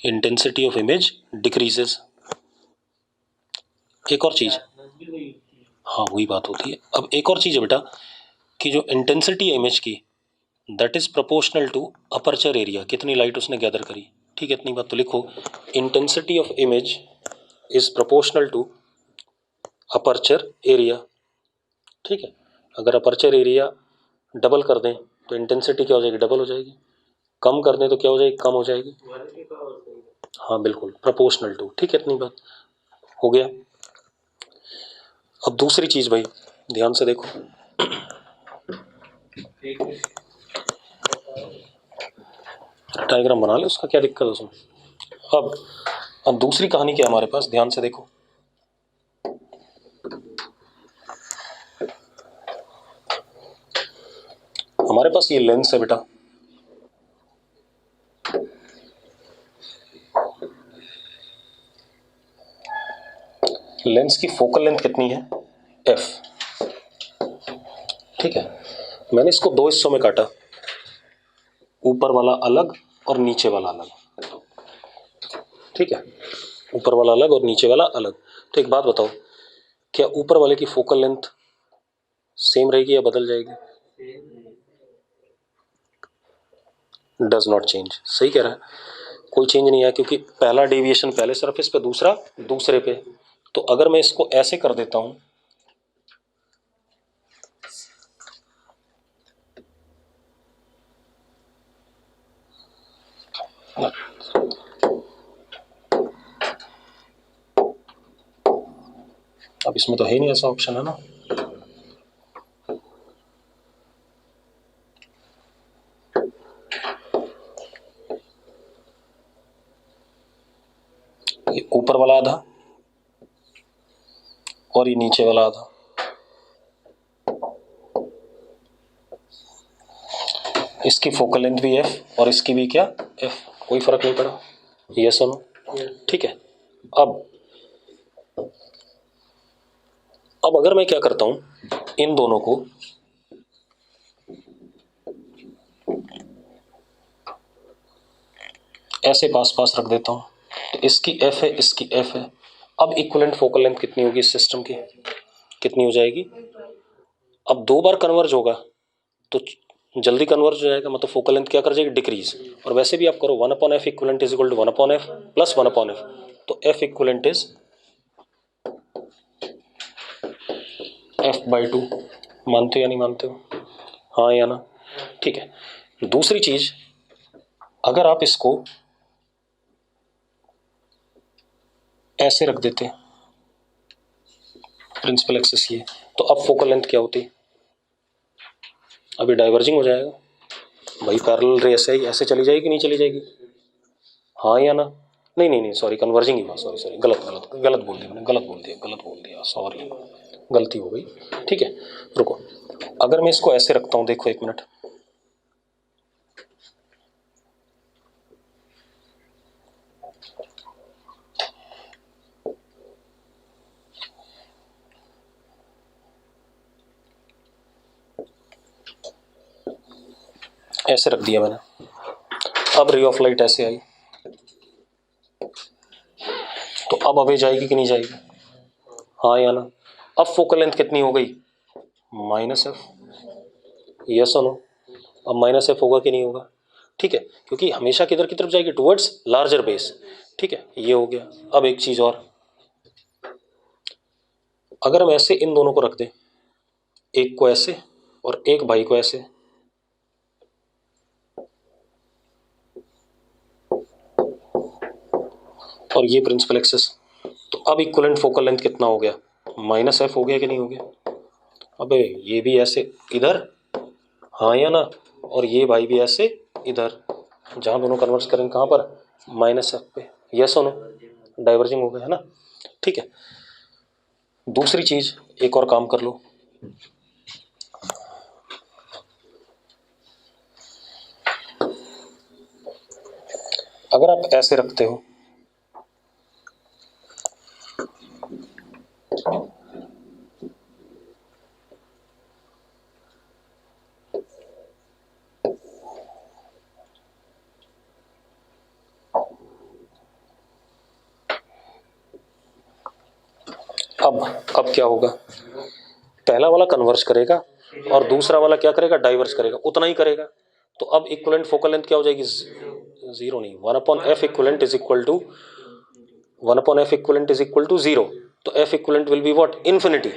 intensity of image decreases। एक और चीज, हाँ वही बात होती है। अब एक और चीज है बेटा, कि जो इंटेंसिटी है इमेज की, that is proportional to aperture area, कितनी लाइट उसने गैदर करी, ठीक है। इतनी बात तो लिखो, intensity of image is proportional to aperture area, ठीक है। अगर अपर्चर एरिया डबल कर दें तो इंटेंसिटी क्या हो जाएगी, डबल हो जाएगी। कम कर दें तो क्या हो जाएगी, कम हो जाएगी। हाँ बिल्कुल, प्रोपोर्शनल टू, ठीक है। इतनी बात हो गया। अब दूसरी चीज भाई, ध्यान से देखो, डायग्राम बना ले, उसका क्या दिक्कत है उसमें। अब दूसरी कहानी क्या है हमारे पास, ध्यान से देखो। हमारे पास ये लेंस है बेटा, लेंस की फोकल लेंथ कितनी है, f, ठीक है। मैंने इसको दो हिस्सों में काटा, ऊपर वाला अलग और नीचे वाला अलग, ठीक है। ऊपर वाला अलग और नीचे वाला अलग। तो एक बात बताओ, क्या ऊपर वाले की फोकल लेंथ सेम रहेगी या बदल जाएगी? डज नॉट चेंज, सही कह रहा है, कोई चेंज नहीं है, क्योंकि पहला डेविएशन पहले सरफेस पे, दूसरा दूसरे पे। तो अगर मैं इसको ऐसे कर देता हूं, अब इसमें तो है ही नहीं ऐसा ऑप्शन, है ना। ये ऊपर वाला आधा और ये नीचे वाला आधा, इसकी फोकल लेंथ भी एफ और इसकी भी क्या एफ, कोई फर्क नहीं पड़ा, यस और नो, ठीक है। अब अगर मैं क्या करता हूं, इन दोनों को ऐसे पास पास रख देता हूं, तो इसकी एफ है, इसकी एफ है। अब इक्विवेलेंट फोकल लेंथ कितनी होगी इस सिस्टम की, कितनी हो जाएगी? अब दो बार कन्वर्ज होगा तो जल्दी कन्वर्ज हो जाएगा, मतलब फोकल लेंथ क्या कर जाएगी, डिक्रीज। और वैसे भी आप करो 1/f equivalent is equal to 1/f plus 1/f, तो f इक्विवेलेंट इज f/2। मानते हो या नहीं मानते हो, हाँ या ना? ठीक है। दूसरी चीज, अगर आप इसको ऐसे रख देते प्रिंसिपल एक्सिस ये, तो अब फोकल लेंथ क्या होती, अभी डाइवर्जिंग हो जाएगा भाई, पैरेलल रे ऐसे ही ऐसे चली जाएगी, नहीं चली जाएगी, हाँ या ना? नहीं नहीं नहीं, सॉरी, कन्वर्जिंग ही हुआ, सॉरी सॉरी, गलत गलत गलत बोल दिया मैंने, गलत बोल दिया, सॉरी, गलती हो गई। ठीक है, रुको, अगर मैं इसको ऐसे रखता हूं, देखो एक मिनट, ऐसे रख दिया मैंने। अब रे ऑफ लाइट ऐसे आई, तो अब अवे जाएगी कि नहीं जाएगी, हाँ या ना? अब फोकल लेंथ कितनी हो गई, -f, यस और नो? अब -f होगा कि नहीं होगा? ठीक है, क्योंकि हमेशा किधर की तरफ जाएगी, टुवर्ड्स लार्जर बेस। ठीक है, ये हो गया। अब एक चीज और, अगर हम ऐसे इन दोनों को रख दें, एक को ऐसे और एक भाई को ऐसे, और ये प्रिंसिपल एक्सिस, तो अब इक्विवेलेंट फोकल लेंथ कितना हो गया, -f हो गया कि नहीं हो गया? अबे ये भी ऐसे इधर, हाँ या ना? और ये भाई भी ऐसे इधर, जहां दोनों कन्वर्स करेंगे कहां पर, -f पे, यस और नो? डाइवर्जिंग हो गया, है ना? ठीक है। दूसरी चीज, एक और काम कर लो, अगर आप ऐसे रखते हो, अब क्या होगा, पहला वाला कन्वर्ज करेगा और दूसरा वाला क्या करेगा, डाइवर्ज करेगा, उतना ही करेगा। तो अब इक्विवेलेंट फोकल लेंथ क्या हो जाएगी, जीरो नहीं, 1/f equivalent is equal to 1/f equivalent is equal to 0। तो f equivalent will be what, infinity,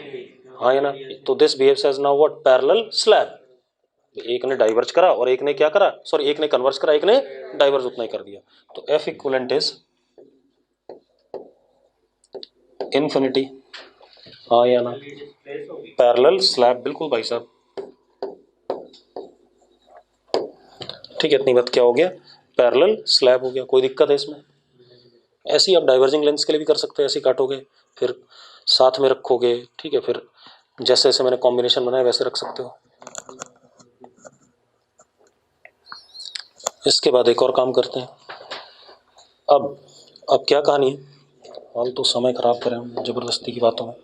हाँ या ना? तो this behaves as now what, parallel slab. एक ने डाइवर्ज करा और एक ने क्या करा, सॉरी, एक ने कन्वर्ज करा, एक ने डाइवर्ज, उतना ही कर दिया। तो f इक्विवेलेंट इज इन्फिनिटी, हाँ या ना? पैरेलल स्लैब, बिल्कुल भाई साहब। ठीक है, इतनी बात क्या हो गया, पैरेलल स्लैब हो गया। कोई दिक्कत है इसमें? ऐसे ही आप डाइवर्जिंग लेंस के लिए भी कर सकते हो, ऐसे ही काटोगे फिर साथ में रखोगे, ठीक है, फिर जैसे जैसे मैंने कॉम्बिनेशन बनाया वैसे रख सकते हो। इसके बाद एक और काम करते हैं। अब क्या कहानी है, हाल तो समय खराब करें हम जबरदस्ती की बातों में।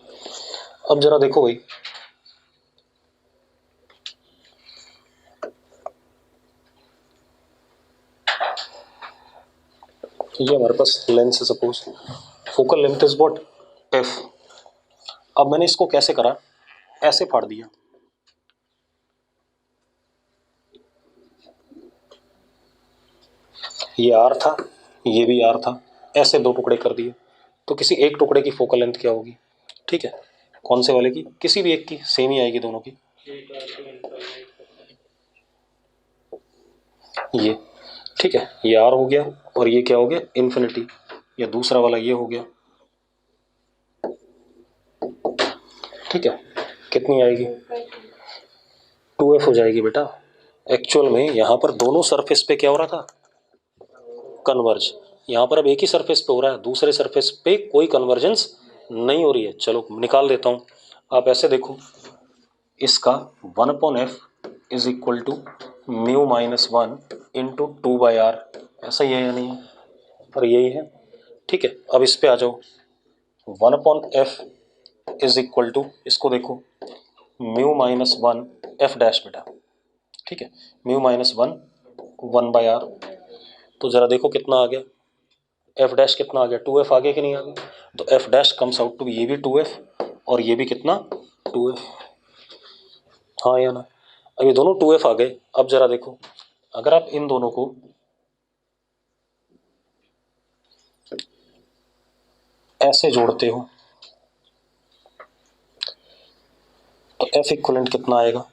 अब जरा देखो भाई, ये हमारे पास लेंस है suppose, focal length is what, F. अब मैंने इसको कैसे करा, ऐसे फाड़ दिया, ये आर था, ये भी आर था, ऐसे दो टुकड़े कर दिए। तो किसी एक टुकड़े की फोकल लेंथ क्या होगी, ठीक है, कौन से वाले की, किसी भी एक की, सेम ही आएगी दोनों की। ये ठीक है, ये आर हो गया, और ये क्या हो गया, इन्फिनिटी, या दूसरा वाला ये हो गया, ठीक है। कितनी आएगी, 2f हो जाएगी बेटा। एक्चुअल में यहाँ पर दोनों सरफेस पे क्या हो रहा था, कन्वर्ज। यहाँ पर अब एक ही सरफेस पे हो रहा है, दूसरे सरफेस पे कोई कन्वर्जेंस नहीं हो रही है। चलो निकाल देता हूँ, आप ऐसे देखो, इसका 1/f is equal to mu minus 1 into 2/r, ऐसा ही है या नहीं है, पर यही है, ठीक है। अब इस पे आ जाओ, 1/f इज इक्वल टू, इसको देखो, म्यू माइनस 1 एफ डैश बेटा, ठीक है, म्यू माइनस 1/r। तो जरा देखो कितना आ गया, एफ डैश कितना आ गया, 2f आ गया कि नहीं आ गया। तो f dash comes out to, ये भी 2f और ये भी कितना, 2f, हाँ या ना। अब ये दोनों 2f आ गए। अब जरा देखो, अगर आप इन दोनों को ऐसे जोड़ते हो तो एफ इक्वलेंट कितना आएगा,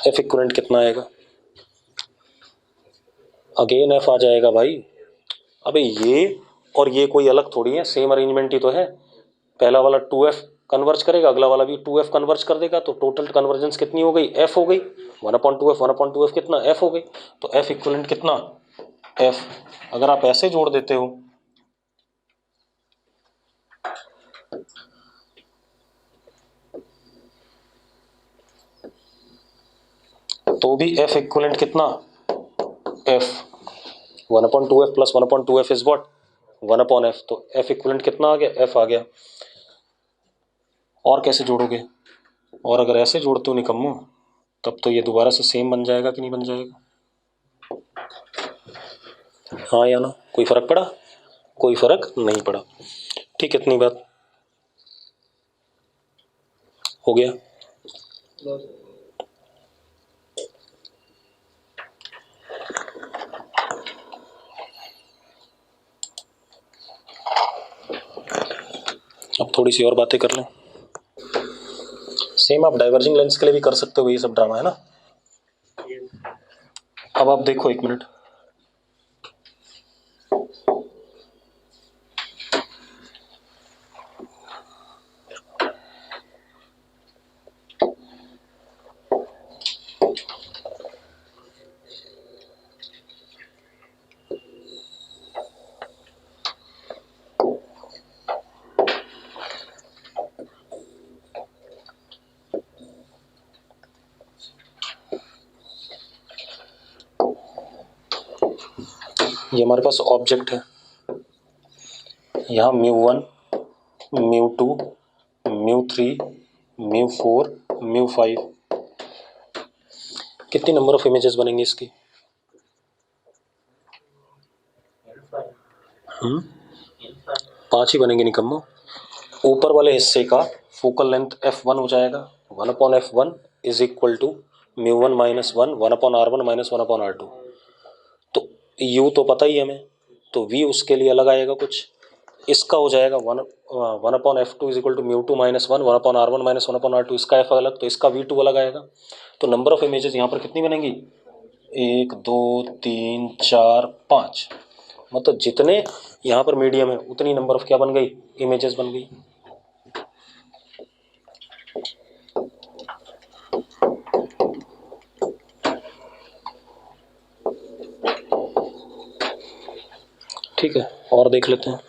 एफ इक्वलेंट कितना आएगा, अगेन एफ आ जाएगा भाई। अबे ये और ये कोई अलग थोड़ी है, सेम अरेंजमेंट ही तो है। पहला वाला 2f कन्वर्ज करेगा, अगला वाला भी 2f कन्वर्ज कर देगा, तो टोटल कन्वर्जेंस कितनी हो गई, f हो गई, 1/2f, 1/2f कितना, f हो गई। तो f इक्वलेंट कितना, f। अगर आप ऐसे जोड़ देते हो तो भी f इक्वलेंट कितना, f। 1/2f plus 1/2f is what, 1/f। तो f इक्वलेंट कितना आ गया, f आ गया। और कैसे जोड़ोगे, और अगर ऐसे जोड़ते हो निकम्मो, तब तो ये दोबारा से सेम बन जाएगा कि नहीं बन जाएगा, हाँ या ना। कोई फर्क पड़ा, कोई फर्क नहीं पड़ा, ठीक है। इतनी बात हो गया। अब थोड़ी सी और बातें कर लें। सेम आप डाइवर्जिंग लेंस के लिए भी कर सकते हो, ये सब ड्रामा है ना। अब आप देखो, एक मिनट, ये हमारे पास ऑब्जेक्ट है, यहाँ μ1, μ2, μ3, μ4, μ5, कितनी नंबर ऑफ इमेजेस बनेंगी इसकी, पांच ही बनेंगे निकम्मो। ऊपर वाले हिस्से का फोकल लेंथ f1 हो जाएगा, 1/f1 is equal to μ1 minus 1, 1/r1 minus 1/r2। तो u तो पता ही है हमें, तो v उसके लिए अलग आएगा कुछ, इसका हो जाएगा 1/f2 is equal to μ2 minus 1, 1/r1 minus 1/r2, इसका f अलग, तो इसका v2 अलग आएगा। तो नंबर ऑफ इमेजेस यहाँ पर कितनी बनेंगी, 1 2 3 4 5, मतलब जितने यहाँ पर मीडियम है उतनी नंबर ऑफ क्या बन गई, इमेजेस बन गई। ठीक है, और देख लेते हैं।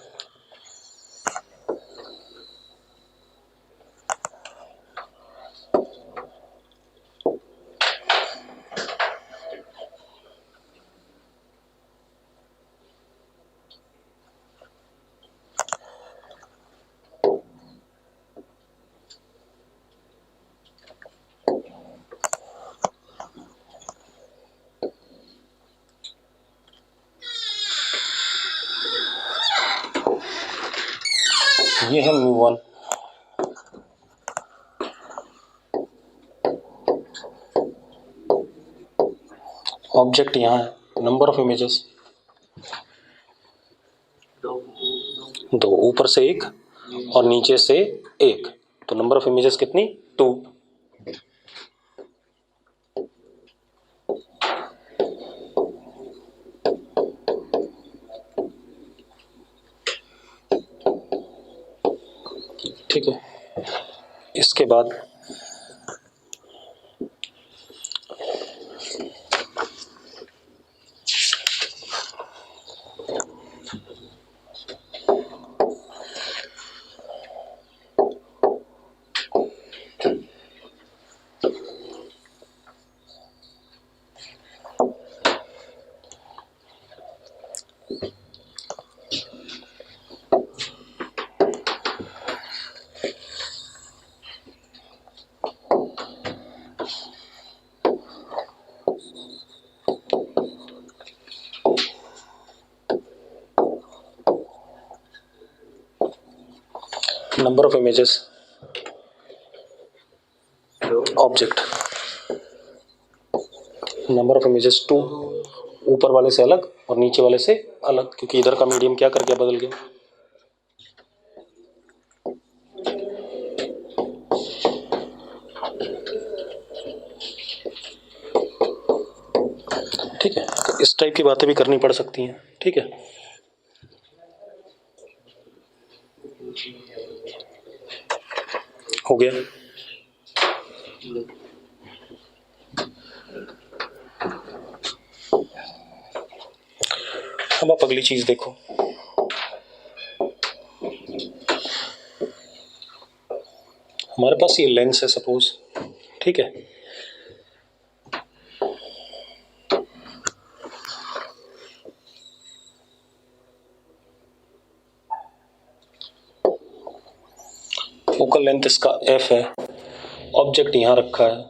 ये है μ1, ऑब्जेक्ट यहाँ है, नंबर ऑफ इमेजेस दो, ऊपर से एक और नीचे से एक, तो नंबर ऑफ इमेजेस कितनी? 2। ठीक है, इसके बाद number of images object, number of images 2, ऊपर वाले से अलग और नीचे वाले से अलग, क्योंकि इधर का मीडियम क्या कर गया? बदल गया। ठीक है, तो इस टाइप की बातें भी करनी पड़ सकती हैं। ठीक है, हो गया। अब आप अगली चीज देखो, हमारे पास ये लेंस है सपोज, ठीक है, फोकल लेंथ इसका f है, ऑब्जेक्ट यहाँ रखा है।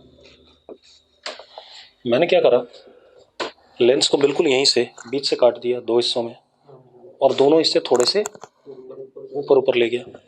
मैंने क्या करा, लेंस को बिल्कुल यहीं से बीच से काट दिया 2 हिस्सों में, और दोनों हिस्से थोड़े से ऊपर ऊपर ले गया।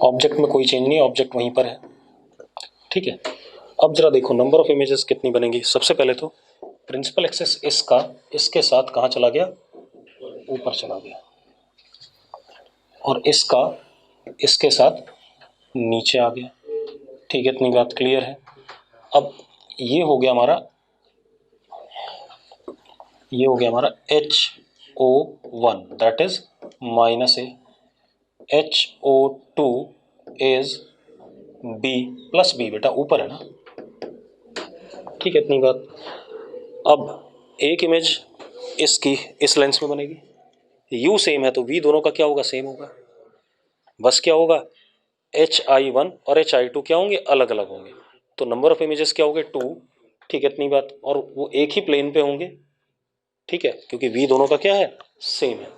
ऑब्जेक्ट में कोई चेंज नहीं है, ऑब्जेक्ट वहीं पर है। ठीक है, अब जरा देखो नंबर ऑफ इमेजेस कितनी बनेंगी। सबसे पहले तो प्रिंसिपल एक्सेस इसका इसके साथ कहाँ चला गया? ऊपर चला गया, और इसका इसके साथ नीचे आ गया। ठीक है, इतनी बात क्लियर है। अब ये हो गया हमारा, ये हो गया हमारा HO1 that is -A, HO2 is B plus B, बेटा ऊपर है ना। ठीक है, इतनी बात। अब एक इमेज इसकी इस लेंस में बनेगी, U सेम है तो V दोनों का क्या होगा? सेम होगा। बस क्या होगा? HI1 और HI2 क्या होंगे? अलग अलग होंगे। तो नंबर ऑफ इमेजेस क्या होंगे? 2। ठीक है, इतनी बात। और वो एक ही प्लेन पे होंगे। ठीक है, क्योंकि V दोनों का क्या है? सेम है।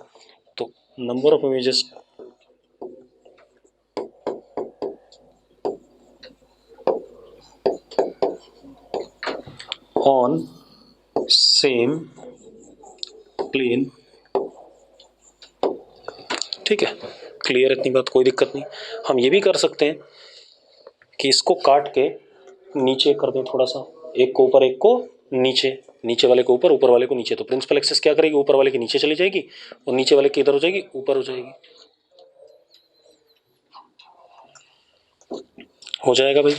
तो number of images on same plane. ठीक है, क्लियर, इतनी बात, कोई दिक्कत नहीं। हम ये भी कर सकते हैं कि इसको काट के नीचे कर दें थोड़ा सा, एक को ऊपर एक को नीचे, नीचे वाले को ऊपर ऊपर वाले को नीचे। तो प्रिंसिपल एक्सेस क्या करेगी? ऊपर वाले के नीचे चली जाएगी और नीचे वाले की इधर हो जाएगी, ऊपर हो जाएगी। हो जाएगा भाई।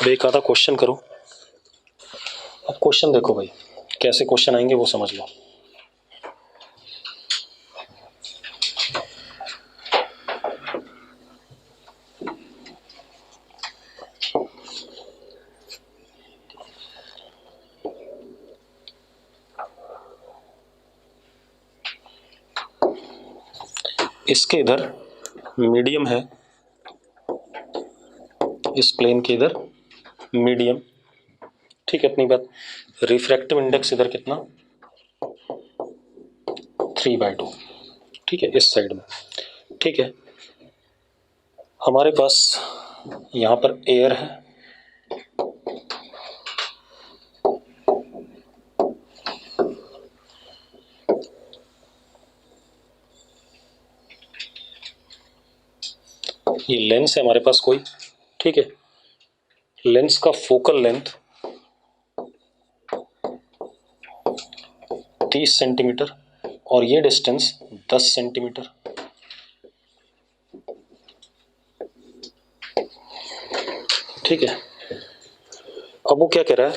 अब एक आधा क्वेश्चन करो। अब क्वेश्चन देखो भाई, कैसे क्वेश्चन आएंगे वो समझ लो। इसके इधर मीडियम है, इस प्लेन के इधर मीडियम, ठीक है, इतनी बात। रिफ्रैक्टिव इंडेक्स इधर कितना, 3/2, ठीक है, इस साइड में, ठीक है। हमारे पास यहाँ पर एयर है, ये लेंस है हमारे पास कोई, ठीक है। लेंस का फोकल लेंथ 30 सेंटीमीटर और ये डिस्टेंस 10 सेंटीमीटर, ठीक है। अब वो क्या कह रहा है,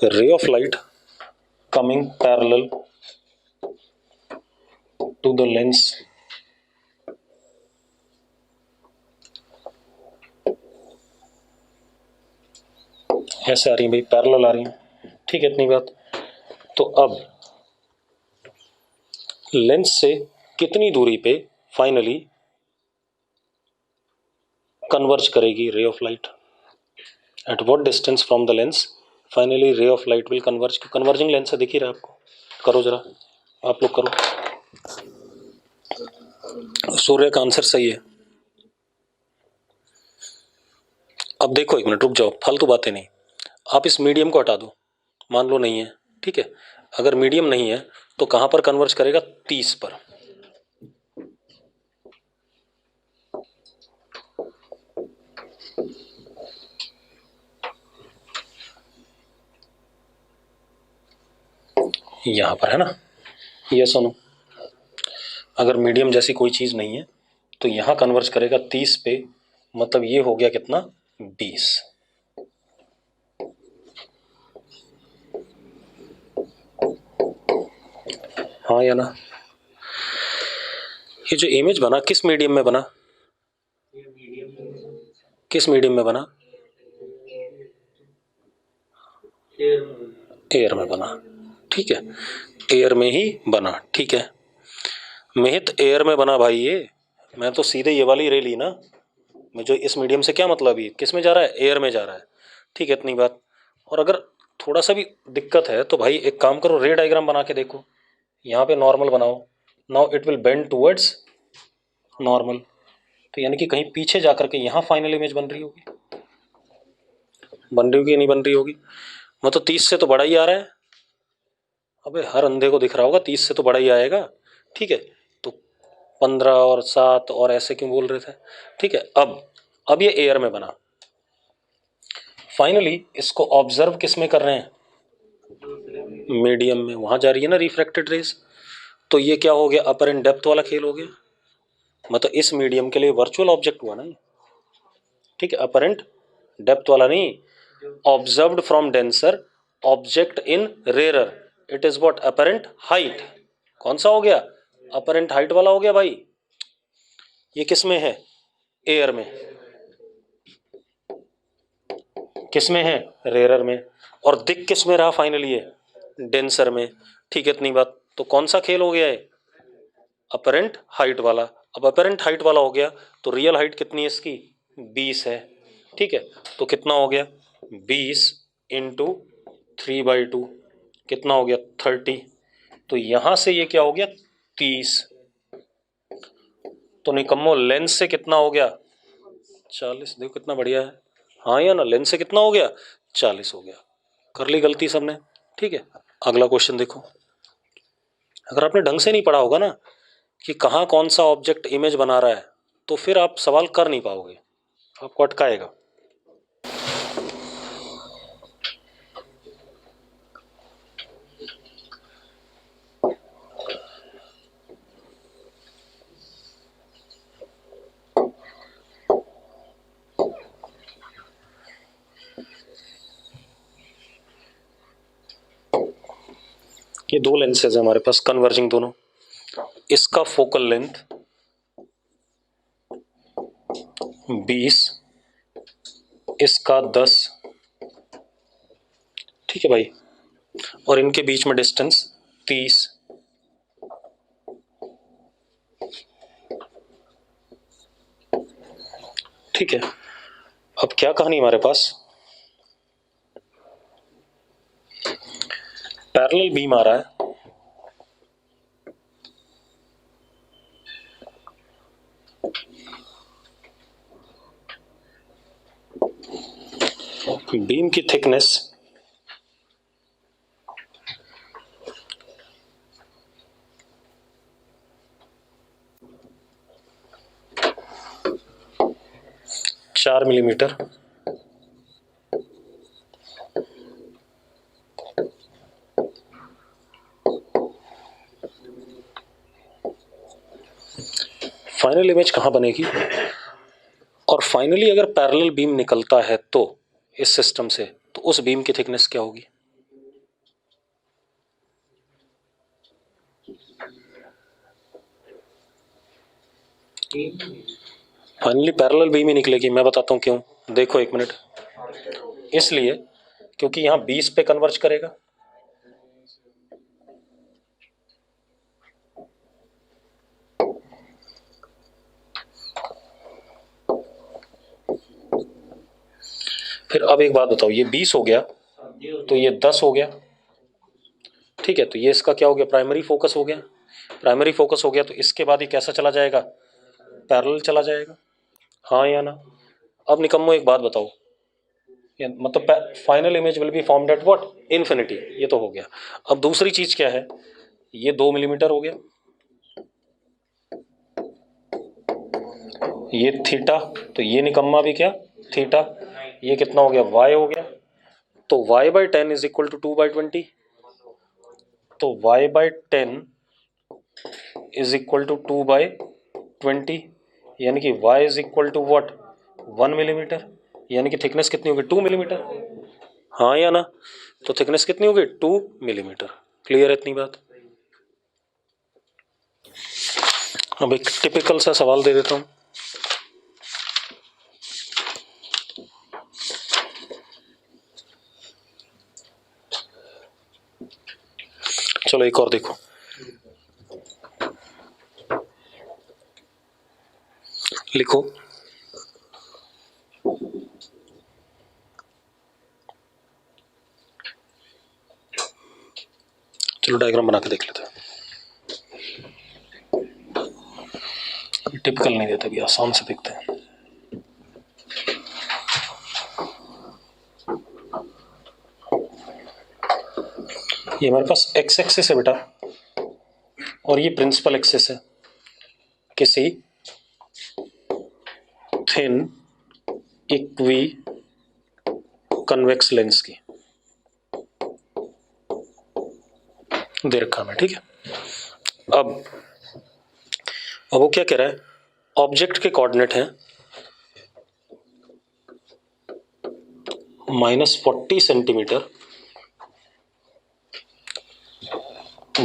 ray of light coming parallel to the lens ऐसे आ रही है भाई, पैरेलल आ रही है, ठीक है, इतनी बात। तो अब लेंस से कितनी दूरी पे फाइनली कन्वर्ज करेगी रे of light, at what distance from the lens finally रे of light will converge. Converging lens है, दिख ही रहा है आपको, करो जरा, आप लोग करो। सूर्य का आंसर सही है। अब देखो, एक मिनट रुक जाओ, फालतू बातें नहीं, आप इस मीडियम को हटा दो, मान लो नहीं है, ठीक है। अगर मीडियम नहीं है तो कहां पर कन्वर्ज करेगा, 30 पर। यहां पर है ना, ये सुनो, अगर मीडियम जैसी कोई चीज नहीं है तो यहां कन्वर्ज करेगा 30 पे, मतलब ये हो गया कितना, 20। हाँ या ना। ये जो इमेज बना किस मीडियम में बना, किस मीडियम में बना, एयर में बना, ठीक है, एयर में ही बना, ठीक है। मिहित एयर में बना भाई, ये मैं तो सीधे ये वाली रे ली ना, मैं जो इस मीडियम से क्या मतलब, ये किस में जा रहा है, एयर में जा रहा है, ठीक है, इतनी बात। और अगर थोड़ा सा भी दिक्कत है तो भाई एक काम करो, रे डायग्राम बना के देखो, यहाँ पे नॉर्मल बनाओ, now it will bend towards normal, तो यानी कि कहीं पीछे जाकर के यहाँ फाइनल इमेज बन रही होगी, बन रही होगी नहीं बन रही होगी, मतलब 30 से तो बड़ा ही आ रहा है, अबे हर अंधे को दिख रहा होगा 30 से तो बड़ा ही आएगा, ठीक है। तो 15 और 7 और ऐसे क्यों बोल रहे थे, ठीक है। अब ये एयर में बना, फाइनली इसको ऑब्जर्व किस में कर रहे हैं, मीडियम में, वहां जा रही है ना रिफ्रैक्टेड रेज, तो ये क्या हो गया, अपर एंड डेप्थ वाला खेल हो गया, मतलब इस मीडियम के लिए वर्चुअल ऑब्जेक्ट हुआ ना, ठीक है, अपर एंड डेप्थ वाला नहीं, observed from denser object in rarer, it is what, apparent height. कौन सा हो गया, अपरेंट हाइट वाला हो गया भाई। ये किस में है, एयर में, किस में है, रेरर में, और दिख किस में रहा फाइनली, ये डेंसर में, ठीक है, इतनी बात। तो कौन सा खेल हो गया है, अपरेंट हाइट वाला। अब अपरेंट हाइट वाला हो गया तो रियल हाइट कितनी है इसकी, 20 है, ठीक है। तो कितना हो गया, 20 इंटू 3/2, कितना हो गया, 30। तो यहां से ये क्या हो गया, 30। तो निकम्मो लेंस से कितना हो गया, 40। देखो कितना बढ़िया है, हाँ या ना, लेंस से कितना हो गया, 40 हो गया। कर ली गलती सबने, ठीक है। अगला क्वेश्चन देखो, अगर आपने ढंग से नहीं पढ़ा होगा ना कि कहाँ कौन सा ऑब्जेक्ट इमेज बना रहा है, तो फिर आप सवाल कर नहीं पाओगे, आपको अटकाएगा। ये दो लेंसेज है हमारे पास कन्वर्जिंग दोनों, इसका फोकल लेंथ 20, इसका 10, ठीक है भाई, और इनके बीच में डिस्टेंस 30। ठीक है, अब क्या कहानी हमारे पास, पैरेलल बीम आ रहा है, बीम की थिकनेस 4 मिलीमीटर, फाइनल इमेज कहाँ बनेगी, और फाइनली अगर पैरेलल बीम निकलता है तो इस सिस्टम से, तो उस बीम की थिकनेस क्या होगी, फाइनली पैरेलल बीम ही निकलेगी। मैं बताता हूं क्यों, देखो एक मिनट, इसलिए क्योंकि यहां 20 पे कन्वर्ज करेगा, फिर अब एक बात बताओ, ये 20 हो गया तो ये 10 हो गया, ठीक है, तो ये इसका क्या हो गया, प्राइमरी फोकस हो गया, प्राइमरी फोकस हो गया तो इसके बाद ये कैसा चला जाएगा, पैरेलल चला जाएगा, हाँ या ना। अब निकम्मो एक बात बताओ, मतलब final image will be formed at what, infinity, ये तो हो गया। अब दूसरी चीज क्या है, ये 2 मिलीमीटर हो गया, ये थीटा, तो ये निकम्मा भी क्या, थीटा, ये कितना हो गया, वाई हो गया, तो y by 10 is equal to 2/20, तो y by 10 is equal to 2/20, यानी कि y is equal to what, 1 millimetre, यानी कि थिकनेस कितनी होगी, 2 मिलीमीटर, हाँ या ना। तो थिकनेस कितनी होगी, 2 मिलीमीटर। क्लियर है इतनी बात। अब एक टिपिकल सा सवाल दे देता हूं, चलो एक और देखो, लिखो, चलो डायग्राम बना के देख लेते हैं, अभी टिपिकल नहीं देते, अभी आसान से देखते हैं। ये हमारे पास एक्स एक्सिस है बेटा, और ये प्रिंसिपल एक्सिस है किसी थिन इक्वी कन्वेक्स लेंस की, दे रखा है, ठीक है। अब वो क्या कह रहा है, ऑब्जेक्ट के कोऑर्डिनेट हैं -40 सेंटीमीटर,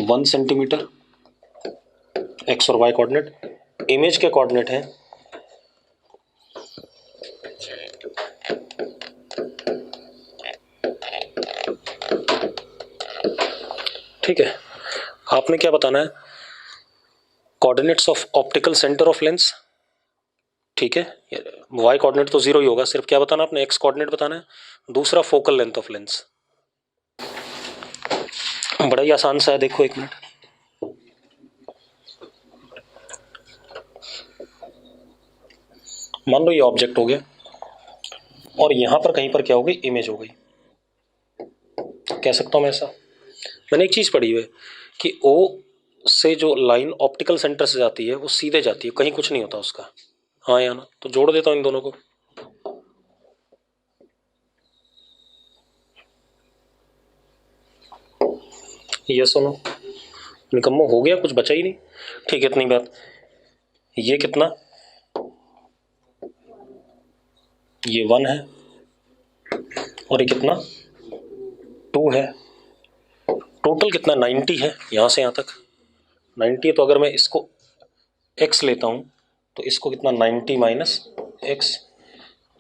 1 सेंटीमीटर, एक्स और वाई कोऑर्डिनेट, इमेज के कोऑर्डिनेट हैं ठीक है। आपने क्या बताना है, coordinates of optical centre of lens, ठीक है, वाई कोऑर्डिनेट तो 0 ही होगा, सिर्फ क्या बताना आपने, एक्स कोऑर्डिनेट बताना है, दूसरा फोकल लेंथ ऑफ लेंस, बड़ा ही आसान सा है, देखो एक मिनट, मान लो ये ऑब्जेक्ट हो गया और यहां पर कहीं पर क्या हो गई, इमेज हो गई, कह सकता हूं मैं ऐसा। मैंने एक चीज पढ़ी हुई है कि ओ से जो लाइन ऑप्टिकल सेंटर से जाती है वो सीधे जाती है, कहीं कुछ नहीं होता उसका, हाँ या ना। तो जोड़ देता हूं इन दोनों को, ये सुनो, निकम्मो हो गया, कुछ बचा ही नहीं, ठीक है, इतनी बात। ये कितना, ये 1 है और ये कितना 2 है, टोटल कितना 90 है, यहां से यहां तक 90 है। तो अगर मैं इसको x लेता हूं तो इसको कितना 90 माइनस एक्स,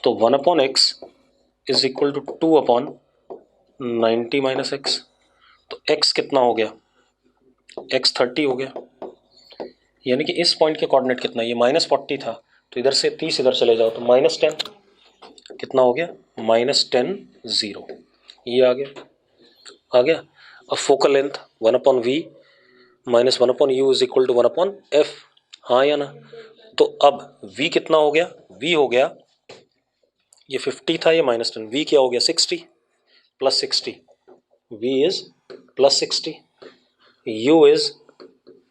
तो 1/x is equal to 2/90 minus x, तो x कितना हो गया, x 30 हो गया, यानी कि इस पॉइंट के कोऑर्डिनेट कितना, ये -40 था तो इधर से 30 इधर चले जाओ तो -10 कितना हो गया, -10 0, ये आ गया। अब focal length 1/v -1/u is equal to 1/f, हाँ या ना। तो अब v कितना हो गया, v हो गया, ये 50 था, ये -10, v क्या हो गया 60 + 60, v इज +60, u इज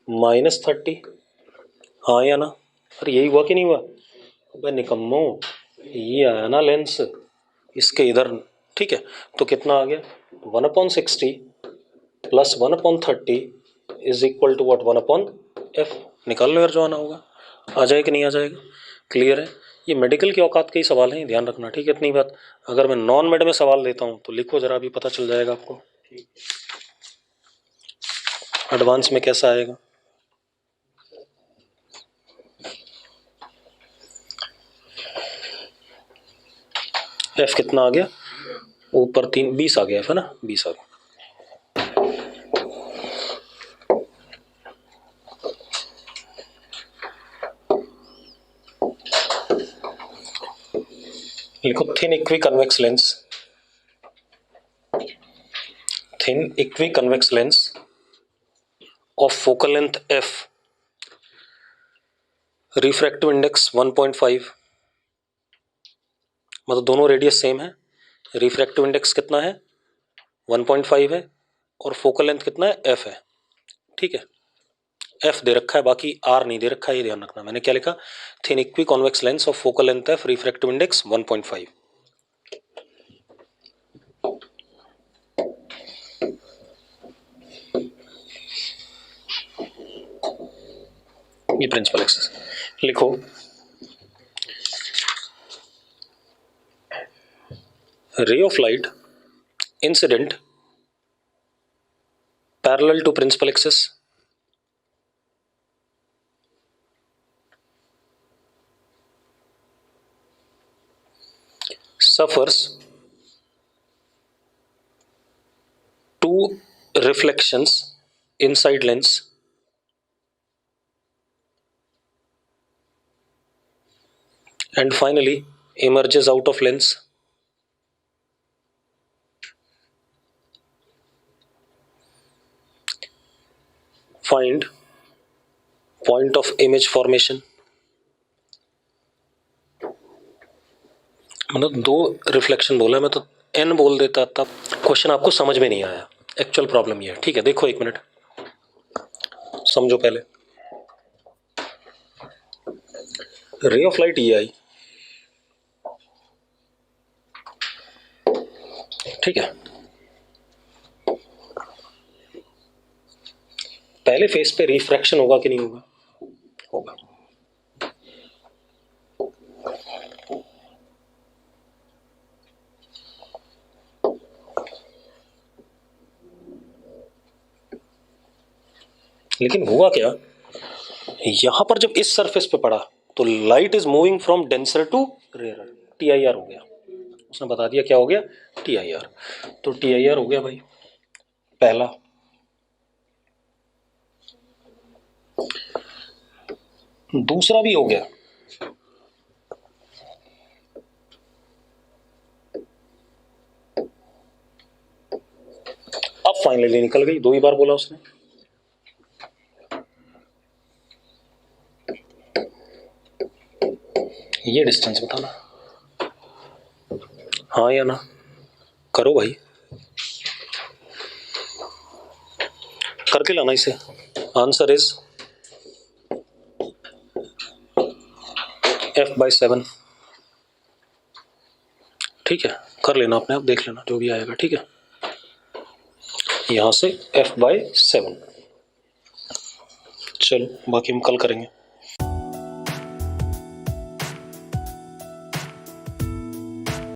-30, हाँ या ना। अरे यही हुआ कि नहीं हुआ भाई निकम्मो, ये आया ना लेंस इसके इधर, ठीक है। तो कितना आ गया 1/60 + 1/30 is equal to what 1/f, निकाल लो यार जो आना होगा, आ जाएगा कि नहीं आ जाएगा, क्लियर है। ये मेडिकल के औकात के ही सवाल हैं, ध्यान रखना, ठीक है। इतनी बात, अगर मैं नॉन मेड में सवाल देता हूँ तो लिखो जरा, अभी पता चल जाएगा आपको एडवांस में कैसा आएगा। एफ कितना आ गया, ऊपर 3 20 आ गया है ना, 20 आ गया। लिखो thin equi convex lens, thin equi convex lens of focal length f, refractive index 1.5, मतलब दोनों रेडियस सेम है, रिफ्रैक्टिव इंडेक्स कितना है 1.5 है, और फोकल लेंथ कितना है f है, ठीक है। f दे रखा है, बाकी r नहीं दे रखा है, ये ध्यान रखना। मैंने क्या लिखा, thin equi convex lens of focal length f, refractive index 1.5। ये प्रिंसिपल एक्सरसाइज लिखो, ray of light incident parallel to principal axis suffers 2 reflections inside lens and finally emerges out of lens. Find point of image formation. मतलब 2 reflection बोला, मैं तो n बोल देता, तब question आपको समझ में नहीं आया। एक्चुअल प्रॉब्लम ये है, ठीक है। देखो 1 मिनट समझो पहले, रे ऑफ लाइट ये आई, ठीक है। पहले फेस पे रिफ्रैक्शन होगा कि नहीं होगा, होगा। लेकिन हुआ क्या, यहां पर जब इस सरफेस पे पड़ा तो light is moving from denser to rarer, TIR हो गया। उसने बता दिया क्या हो गया, TIR। तो TIR हो गया भाई पहला। दूसरा भी हो गया, अब फाइनली निकल गई, 2 ही बार बोला उसने। ये डिस्टेंस बताना, हाँ या ना, करो भाई, करके लाना इसे। आंसर इज f/7, ठीक है। कर लेना अपने आप, देख लेना जो भी आएगा, ठीक है। यहां से f/7। चलो बाकी हम कल करेंगे।